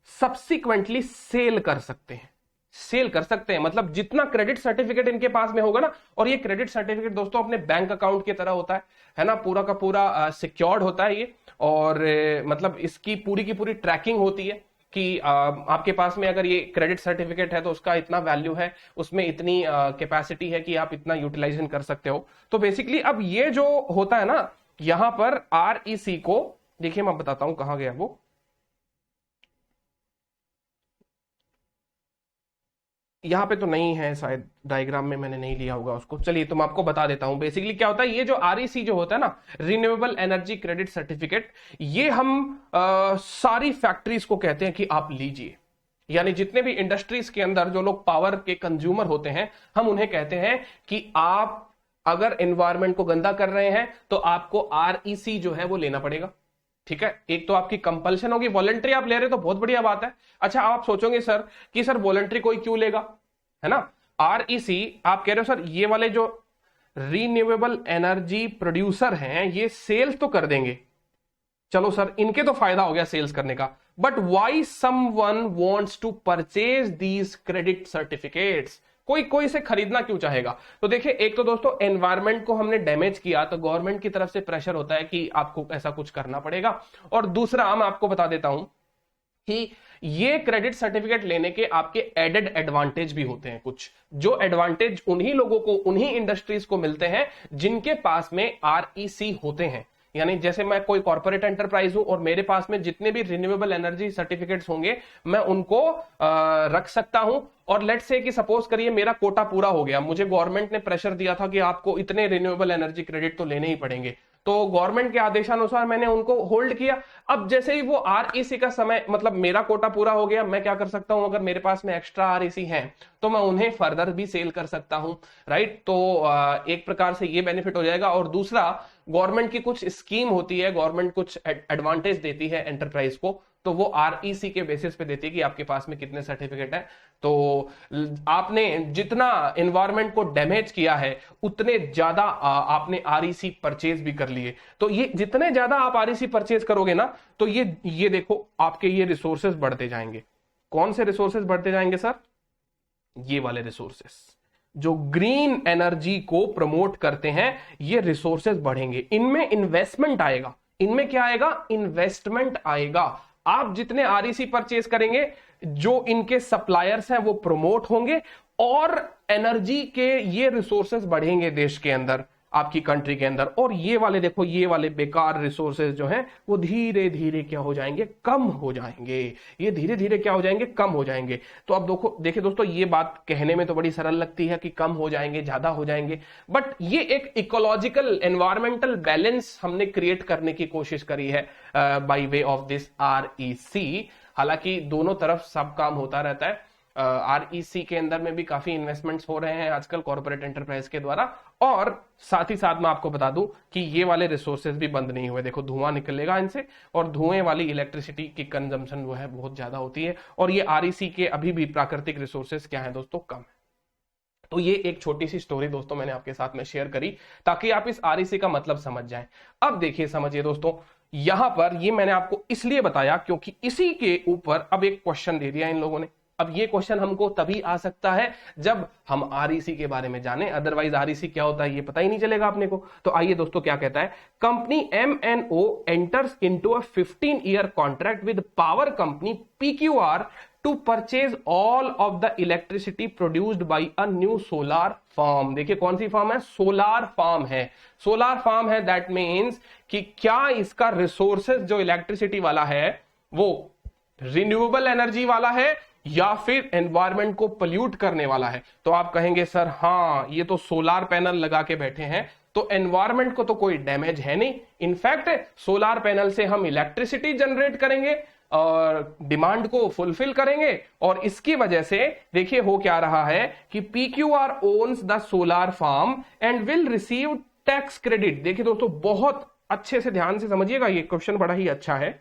सब्सिक्वेंटली सेल कर सकते हैं, सेल कर सकते हैं। मतलब जितना क्रेडिट सर्टिफिकेट इनके पास में होगा ना, और ये क्रेडिट सर्टिफिकेट दोस्तों अपने बैंक अकाउंट की तरह होता है ना, पूरा का पूरा सिक्योर्ड होता है ये, और मतलब इसकी पूरी की पूरी ट्रैकिंग होती है कि आपके पास में अगर ये क्रेडिट सर्टिफिकेट है तो उसका इतना वैल्यू है, उसमें इतनी कैपेसिटी है कि आप इतना यूटिलाइजेशन कर सकते हो। तो बेसिकली अब ये जो होता है ना, यहां पर आरईसी को देखिए, मैं बताता हूं कहां गया वो, यहां पे तो नहीं है शायद, डायग्राम में मैंने नहीं लिया होगा उसको, चलिए तो मैं आपको बता देता हूं। बेसिकली क्या होता है, ये जो आरईसी जो होता है ना, रिन्यूएबल एनर्जी क्रेडिट सर्टिफिकेट, ये हम सारी फैक्ट्रीज को कहते हैं कि आप लीजिए, यानी जितने भी इंडस्ट्रीज के अंदर जो लोग पावर के कंज्यूमर होते हैं, हम उन्हें कहते हैं कि आप अगर एनवायरमेंट को गंदा कर रहे हैं तो आपको आरईसी जो है वो लेना पड़ेगा, ठीक है। एक तो आपकी कंपल्शन होगी, वॉलंटरी आप ले रहे हो तो बहुत बढ़िया बात है। अच्छा, आप सोचोगे सर कि सर वॉलंटरी कोई क्यों लेगा, है ना। आरईसी आप कह रहे हो सर ये वाले जो रिन्यूएबल एनर्जी प्रोड्यूसर हैं ये सेल्स तो कर देंगे, चलो सर इनके तो फायदा हो गया सेल्स करने का, but why someone wants to purchase these credit certificates, कोई इसे खरीदना क्यों चाहेगा। तो देखिए, एक तो दोस्तों एनवायरमेंट को हमने डैमेज किया तो गवर्नमेंट की तरफ से प्रेशर होता है कि आपको ऐसा कुछ करना पड़ेगा, और दूसरा मैं आपको बता देता हूं कि ये क्रेडिट सर्टिफिकेट लेने के आपके एडेड एडवांटेज भी होते हैं कुछ, जो एडवांटेज उन्हीं लोगों को, उन्हीं इंडस्ट्रीज को मिलते हैं जिनके पास में आरईसी होते हैं। यानी जैसे मैं कोई कॉर्पोरेट एंटरप्राइज हूं और मेरे पास में जितने भी रिन्यूएबल एनर्जी सर्टिफिकेट्स होंगे मैं उनको रख सकता हूं, और लेट्स से कि सपोज करिए मेरा कोटा पूरा हो गया, मुझे गवर्नमेंट ने प्रेशर दिया था कि आपको इतने रिन्यूएबल एनर्जी क्रेडिट तो लेने ही पड़ेंगे, तो गवर्नमेंट के आदेशानुसार मैंने उनको होल्ड किया। अब जैसे ही वो आरईसी का समय, मतलब मेरा कोटा पूरा हो गया, मैं क्या कर सकता हूं, अगर मेरे पास में एक्स्ट्रा आरईसी है तो मैं उन्हें फर्दर भी सेल कर सकता हूं, राइट। तो एक प्रकार से ये बेनिफिट हो जाएगा। और दूसरा, गवर्नमेंट की कुछ स्कीम होती है, गवर्नमेंट कुछ एडवांटेज देती है एंटरप्राइज को, तो वो आरईसी के बेसिस पे देती है कि आपके पास में कितने सर्टिफिकेट है। तो आपने जितना एनवायरनमेंट को डैमेज किया है उतने ज्यादा आपने आरईसी परचेज भी कर लिए। तो ये जितने ज्यादा आप आरईसी परचेज करोगे ना, तो ये देखो आपके ये रिसोर्सेज बढ़ते जाएंगे। कौन से रिसोर्सेज बढ़ते जाएंगे सर, ये वाले रिसोर्सेज जो ग्रीन एनर्जी को प्रमोट करते हैं, ये रिसोर्सेज बढ़ेंगे, इनमें इन्वेस्टमेंट आएगा। इनमें क्या आएगा, इन्वेस्टमेंट आएगा। आप जितने आरईसी परचेज करेंगे, जो इनके सप्लायर्स हैं वो प्रमोट होंगे और एनर्जी के ये रिसोर्सेज बढ़ेंगे देश के अंदर, आपकी कंट्री के अंदर। और ये वाले देखो, ये वाले बेकार रिसोर्सेज जो हैं वो धीरे धीरे क्या हो जाएंगे, कम हो जाएंगे। ये धीरे धीरे क्या हो जाएंगे, कम हो जाएंगे। तो अब देखिए दोस्तों, ये बात कहने में तो बड़ी सरल लगती है कि कम हो जाएंगे, ज्यादा हो जाएंगे, बट ये एक इकोलॉजिकल एनवायरमेंटल बैलेंस हमने क्रिएट करने की कोशिश करी है by way of this REC. हालांकि दोनों तरफ सब काम होता रहता है, REC के अंदर में भी काफी इन्वेस्टमेंट्स हो रहे हैं आजकल कॉर्पोरेट एंटरप्राइज के द्वारा। और साथ ही साथ मैं आपको बता दूं कि ये वाले रिसोर्सेज भी बंद नहीं हुए, देखो धुआं निकलेगा इनसे, और धुएं वाली इलेक्ट्रिसिटी की कंजम्पशन वो है बहुत ज्यादा होती है। और ये REC के अभी भी प्राकृतिक रिसोर्सेज क्या है दोस्तों, कम है। तो ये एक छोटी सी स्टोरी दोस्तों मैंने आपके साथ में शेयर करी ताकि आप इस REC का मतलब समझ जाएं। अब देखिए समझिए दोस्तों, यहां पर ये मैंने आपको इसलिए बताया क्योंकि इसी के ऊपर अब एक क्वेश्चन दे दिया इन लोगों ने। अब ये क्वेश्चन हमको तभी आ सकता है जब हम REC के बारे में जाने, अदरवाइज REC क्या होता है ये पता ही नहीं चलेगा अपने को। तो आइए दोस्तों क्या कहता है, company MNO enters into a 15-year contract with power company PQR to purchase all of the electricity produced by a new solar farm। देखिए कौन सी फार्म है, सोलार फार्म है। सोलार फार्म है दैट मीन्स कि क्या इसका रिसोर्सेज जो electricity वाला है वो रिन्यूएबल एनर्जी वाला है या फिर एनवायरमेंट को पोल्यूट करने वाला है। तो आप कहेंगे सर हाँ ये तो सोलार पैनल लगा के बैठे हैं तो एनवायरमेंट को तो कोई डैमेज है नहीं, इनफैक्ट सोलार पैनल से हम इलेक्ट्रिसिटी जनरेट करेंगे और डिमांड को फुलफिल करेंगे। और इसकी वजह से देखिए हो क्या रहा है कि PQR owns the solar farm and will receive tax credit. देखिए दोस्तों बहुत अच्छे से ध्यान से समझिएगा, ये क्वेश्चन बड़ा ही अच्छा है।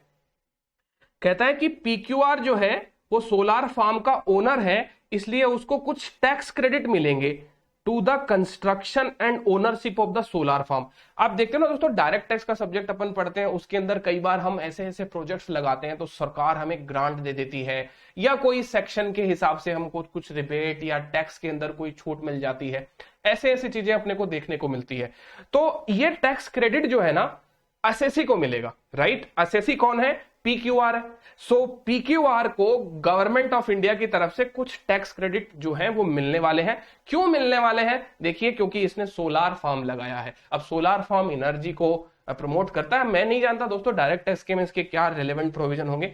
कहता है कि PQR जो है वो सोलार फार्म का ओनर है, इसलिए उसको कुछ टैक्स क्रेडिट मिलेंगे to the construction and ownership of the solar farm. आप देखते हैं ना दोस्तों, डायरेक्ट टैक्स का सब्जेक्ट अपन पढ़ते हैं, उसके अंदर कई बार हम ऐसे ऐसे प्रोजेक्ट्स लगाते हैं तो सरकार हमें ग्रांट दे देती है या कोई सेक्शन के हिसाब से हमको कुछ रिबेट या टैक्स के अंदर कोई छूट मिल जाती है, ऐसे ऐसी चीजें अपने को देखने को मिलती है। तो ये टैक्स क्रेडिट जो है ना असेसी को मिलेगा, राइट। असेसी कौन है, PQR है। सो PQR को गवर्नमेंट ऑफ इंडिया की तरफ से कुछ टैक्स क्रेडिट जो है वो मिलने वाले हैं। क्यों मिलने वाले हैं, देखिए क्योंकि इसने सोलार फार्म लगाया है। अब सोलार फार्म एनर्जी को प्रमोट करता है। मैं नहीं जानता दोस्तों डायरेक्ट टैक्स के में इसके क्या रिलेवेंट प्रोविजन होंगे,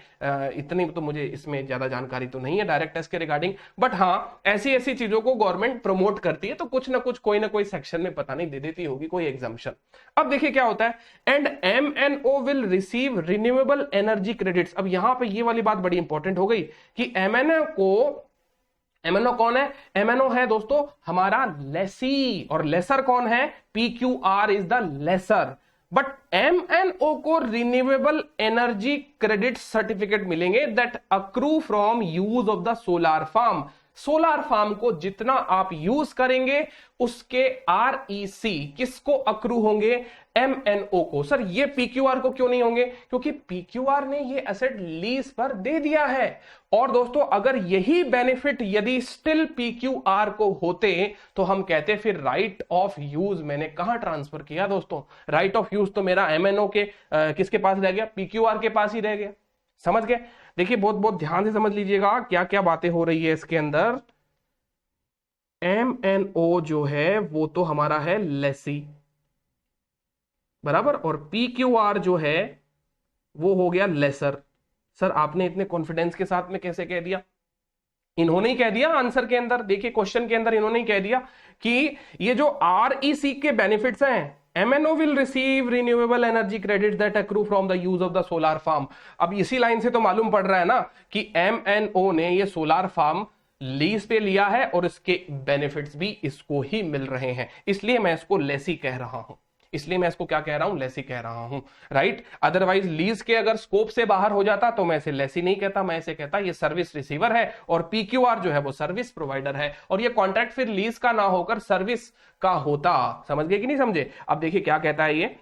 इतनी तो मुझे इसमें ज्यादा जानकारी तो नहीं है डायरेक्ट टैक्स के रिगार्डिंग, बट हाँ ऐसी ऐसी चीजों को गवर्नमेंट प्रमोट करती है तो कुछ ना कुछ कोई ना कोई सेक्शन में पता नहीं दे देती होगी कोई एग्जाम्पशन। अब देखिए क्या होता है, and MNO will receive renewable energy credits. अब यहां पे ये वाली बात बड़ी इंपॉर्टेंट हो गई कि MNO कौन है, MNO है दोस्तों हमारा लेसी, और लेसर कौन है, PQR is the lessor. But MNO को रिन्यूएबल एनर्जी क्रेडिट सर्टिफिकेट मिलेंगे that accrue from use of the solar farm. Solar farm को जितना आप यूज करेंगे उसके REC किसको अक्रू होंगे, MNO को। सर ये PQR को क्यों नहीं होंगे, क्योंकि PQR ने ये एसेट लीज पर दे दिया है। और दोस्तों अगर यही बेनिफिट यदि स्टिल PQR को होते तो हम कहते फिर राइट ऑफ यूज मैंने कहां ट्रांसफर किया दोस्तों, राइट ऑफ यूज तो मेरा MNO के किसके पास रह गया, PQR के पास ही रह गया। समझ गए। देखिए बहुत बहुत ध्यान से समझ लीजिएगा क्या क्या बातें हो रही है इसके अंदर। MNO जो है वो तो हमारा है लेसी, बराबर, और PQR जो है वो हो गया लेसर। सर आपने इतने कॉन्फिडेंस के साथ में कैसे कह दिया, इन्होंने ही कह दिया आंसर के अंदर, देखिए क्वेश्चन के अंदर इन्होंने ही कह दिया कि ये जो REC के बेनिफिट्स हैं, MNO will receive renewable energy credits that accrue from the use of the solar farm। अब इसी लाइन से तो मालूम पड़ रहा है ना कि MNO ने ये सोलार फार्म लीज पे लिया है और इसके बेनिफिट्स भी इसको ही मिल रहे हैं, इसलिए मैं इसको लेसी कह रहा हूं, इसलिए मैं इसको क्या कह रहा हूं, लेसी कह रहा हूं, राइट। अदरवाइज लीज के अगर स्कोप से बाहर हो जाता तो मैं इसे लेसी नहीं कहता, मैं इसे कहता ये सर्विस रिसीवर है और PQR जो है वो सर्विस प्रोवाइडर है, और ये कॉन्ट्रैक्ट फिर लीज का ना होकर सर्विस का होता। समझ गए कि नहीं समझे। अब देखिए क्या कहता है ये,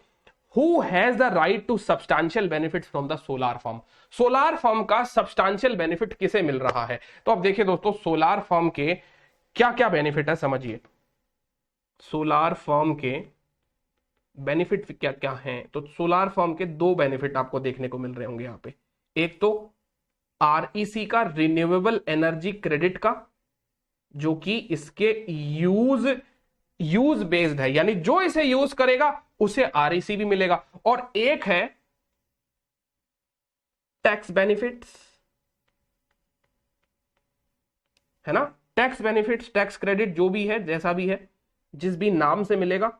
Who has the right to substantial benefits from the solar farm। Solar firm का सब्सटैंशियल बेनिफिट किसे मिल रहा है। तो अब देखिए दोस्तों सोलार फर्म के क्या क्या बेनिफिट है समझिए, सोलार फर्म के बेनिफिट क्या क्या हैं। तो सोलार फर्म के दो बेनिफिट आपको देखने को मिल रहे होंगे यहां पे, एक तो REC का रिन्यूएबल एनर्जी क्रेडिट का जो कि इसके यूज बेस्ड है, यानी जो इसे यूज करेगा उसे REC भी मिलेगा, और एक है टैक्स बेनिफिट्स, है ना, टैक्स बेनिफिट्स टैक्स क्रेडिट जो भी है जैसा भी है जिस भी नाम से मिलेगा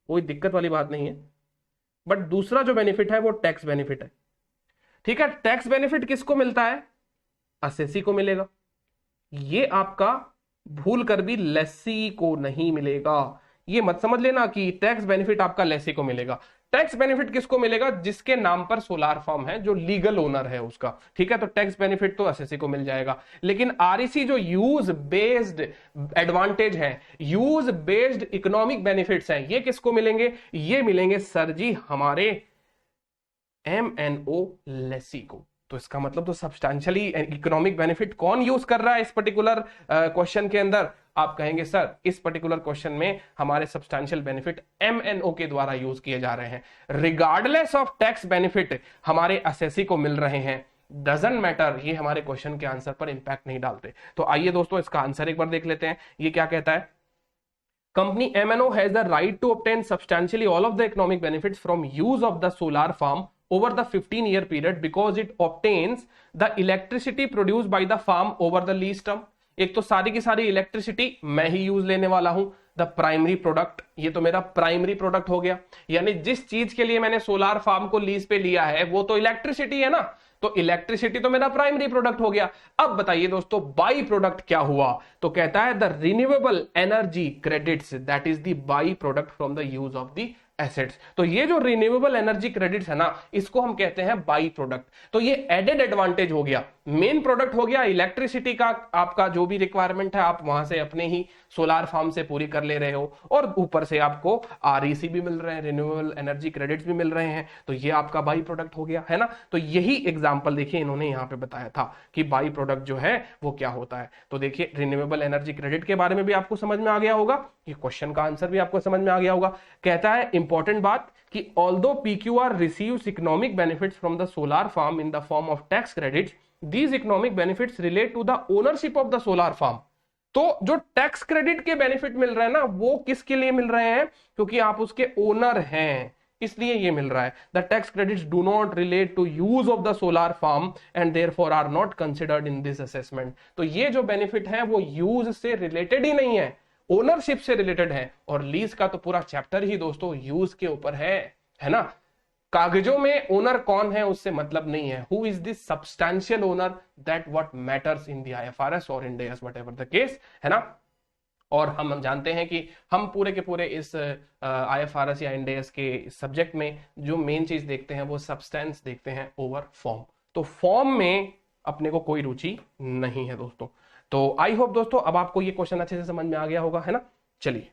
कोई दिक्कत वाली बात नहीं है, बट दूसरा जो बेनिफिट है वो टैक्स बेनिफिट है। ठीक है, टैक्स बेनिफिट किसको मिलता है, असेसी को मिलेगा, ये आपका भूल कर भी लेसी को नहीं मिलेगा। ये मत समझ लेना कि टैक्स बेनिफिट आपका लेसी को मिलेगा। टैक्स बेनिफिट किसको मिलेगा? जिसके नाम पर सोलार फॉर्म है, जो लीगल ओनर है उसका, ठीक है। तो टैक्स बेनिफिट तो एसएससी को मिल जाएगा। लेकिन आरईसी जो यूज बेस्ड एडवांटेज है, यूज बेस्ड इकोनॉमिक बेनिफिट्स हैं, ये किसको मिलेंगे? ये मिलेंगे सर जी हमारे एमएनओ लेसी को। तो इसका मतलब तो सब्सटैंशियली इकोनॉमिक बेनिफिट कौन यूज कर रहा है इस पर्टिकुलर क्वेश्चन के अंदर? आप कहेंगे सर इस पर्टिकुलर क्वेश्चन में हमारे सब्सटैंशियल बेनिफिट एमएनओ के द्वारा यूज किए जा रहे हैं। रिगार्डलेस ऑफ टैक्स बेनिफिट हमारे एसएससी को मिल रहे हैं, डजंट मैटर, ये हमारे क्वेश्चन के आंसर पर इंपैक्ट नहीं डालते। तो आइए दोस्तों इसका आंसर एक बार देख लेते हैं। ये क्या कहता है? Company MNO has the right to obtain substantially all of the economic benefits from use of the solar farm over the 15-year period because it obtains the electricity produced by the farm over the lease term। एक तो सारी की सारी electricity मैं ही use लेने वाला हूं, the primary product, ये तो मेरा प्राइमरी प्रोडक्ट हो गया। यानी जिस चीज के लिए मैंने सोलार फार्म को लीज पे लिया है वो तो इलेक्ट्रिसिटी है ना, तो इलेक्ट्रिसिटी तो मेरा प्राइमरी प्रोडक्ट हो गया। अब बताइए दोस्तों बाई प्रोडक्ट क्या हुआ? तो कहता है the renewable energy credits that is the by product from the use of the assets. तो ये जो रिन्यूएबल एनर्जी क्रेडिट्स है ना, इसको हम कहते हैं बाई प्रोडक्ट। तो ये एडेड एडवांटेज हो गया। मेन प्रोडक्ट हो गया इलेक्ट्रिसिटी का, आपका जो भी रिक्वायरमेंट है आप वहां से अपने ही सोलार फार्म से पूरी कर ले रहे हो, और ऊपर से आपको आरईसी भी मिल रहे हैं, रिन्यूएबल एनर्जी क्रेडिट्स भी मिल रहे हैं, तो ये आपका बाई प्रोडक्ट हो गया, है ना। तो यही एग्जांपल देखिए इन्होंने यहां पे बताया था कि बाई प्रोडक्ट जो है वो क्या होता है। तो देखिए रिन्यूएबल एनर्जी क्रेडिट के बारे में भी आपको समझ में आ गया होगा, ये क्वेश्चन का आंसर भी आपको समझ में आ गया होगा। कहता है इंपॉर्टेंट बात कि although PQR receives economic benefits from the solar farm in the form of tax credits, these economic benefits relate to the ownership of the solar farm। तो जो टैक्स क्रेडिट के बेनिफिट मिल रहे हैं ना, वो किसके लिए मिल रहे हैं? क्योंकि आप उसके ओनर हैं, इसलिए ये मिल रहा है। The tax credits do not relate to use of the solar farm and therefore are not considered in this assessment. तो ये जो बेनिफिट है वो यूज से रिलेटेड ही नहीं है, ओनरशिप से रिलेटेड है। और लीज का तो पूरा चैप्टर ही दोस्तों यूज के ऊपर है ना। कागजों में ओनर कौन है उससे मतलब नहीं है, who is this substantial owner, that what matters in the IFRS और in Ind whatever the case, है ना। और हम जानते हैं कि हम पूरे के पूरे इस आईएफआरएस या इंडेस के सब्जेक्ट में जो मेन चीज देखते हैं वो सब्सटेंस देखते हैं ओवर फॉर्म। तो फॉर्म में अपने को कोई रुचि नहीं है दोस्तों। तो आई होप दोस्तों अब आपको ये क्वेश्चन अच्छे से समझ में आ गया होगा, है ना। चलिए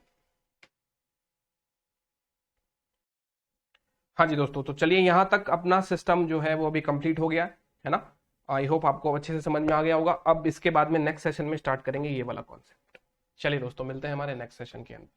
हाँ जी दोस्तों, तो चलिए यहां तक अपना सिस्टम जो है वो अभी कंप्लीट हो गया है ना। आई होप आपको अच्छे से समझ में आ गया होगा। अब इसके बाद में नेक्स्ट सेशन में स्टार्ट करेंगे ये वाला कॉन्सेप्ट। चलिए दोस्तों मिलते हैं हमारे नेक्स्ट सेशन के अंदर।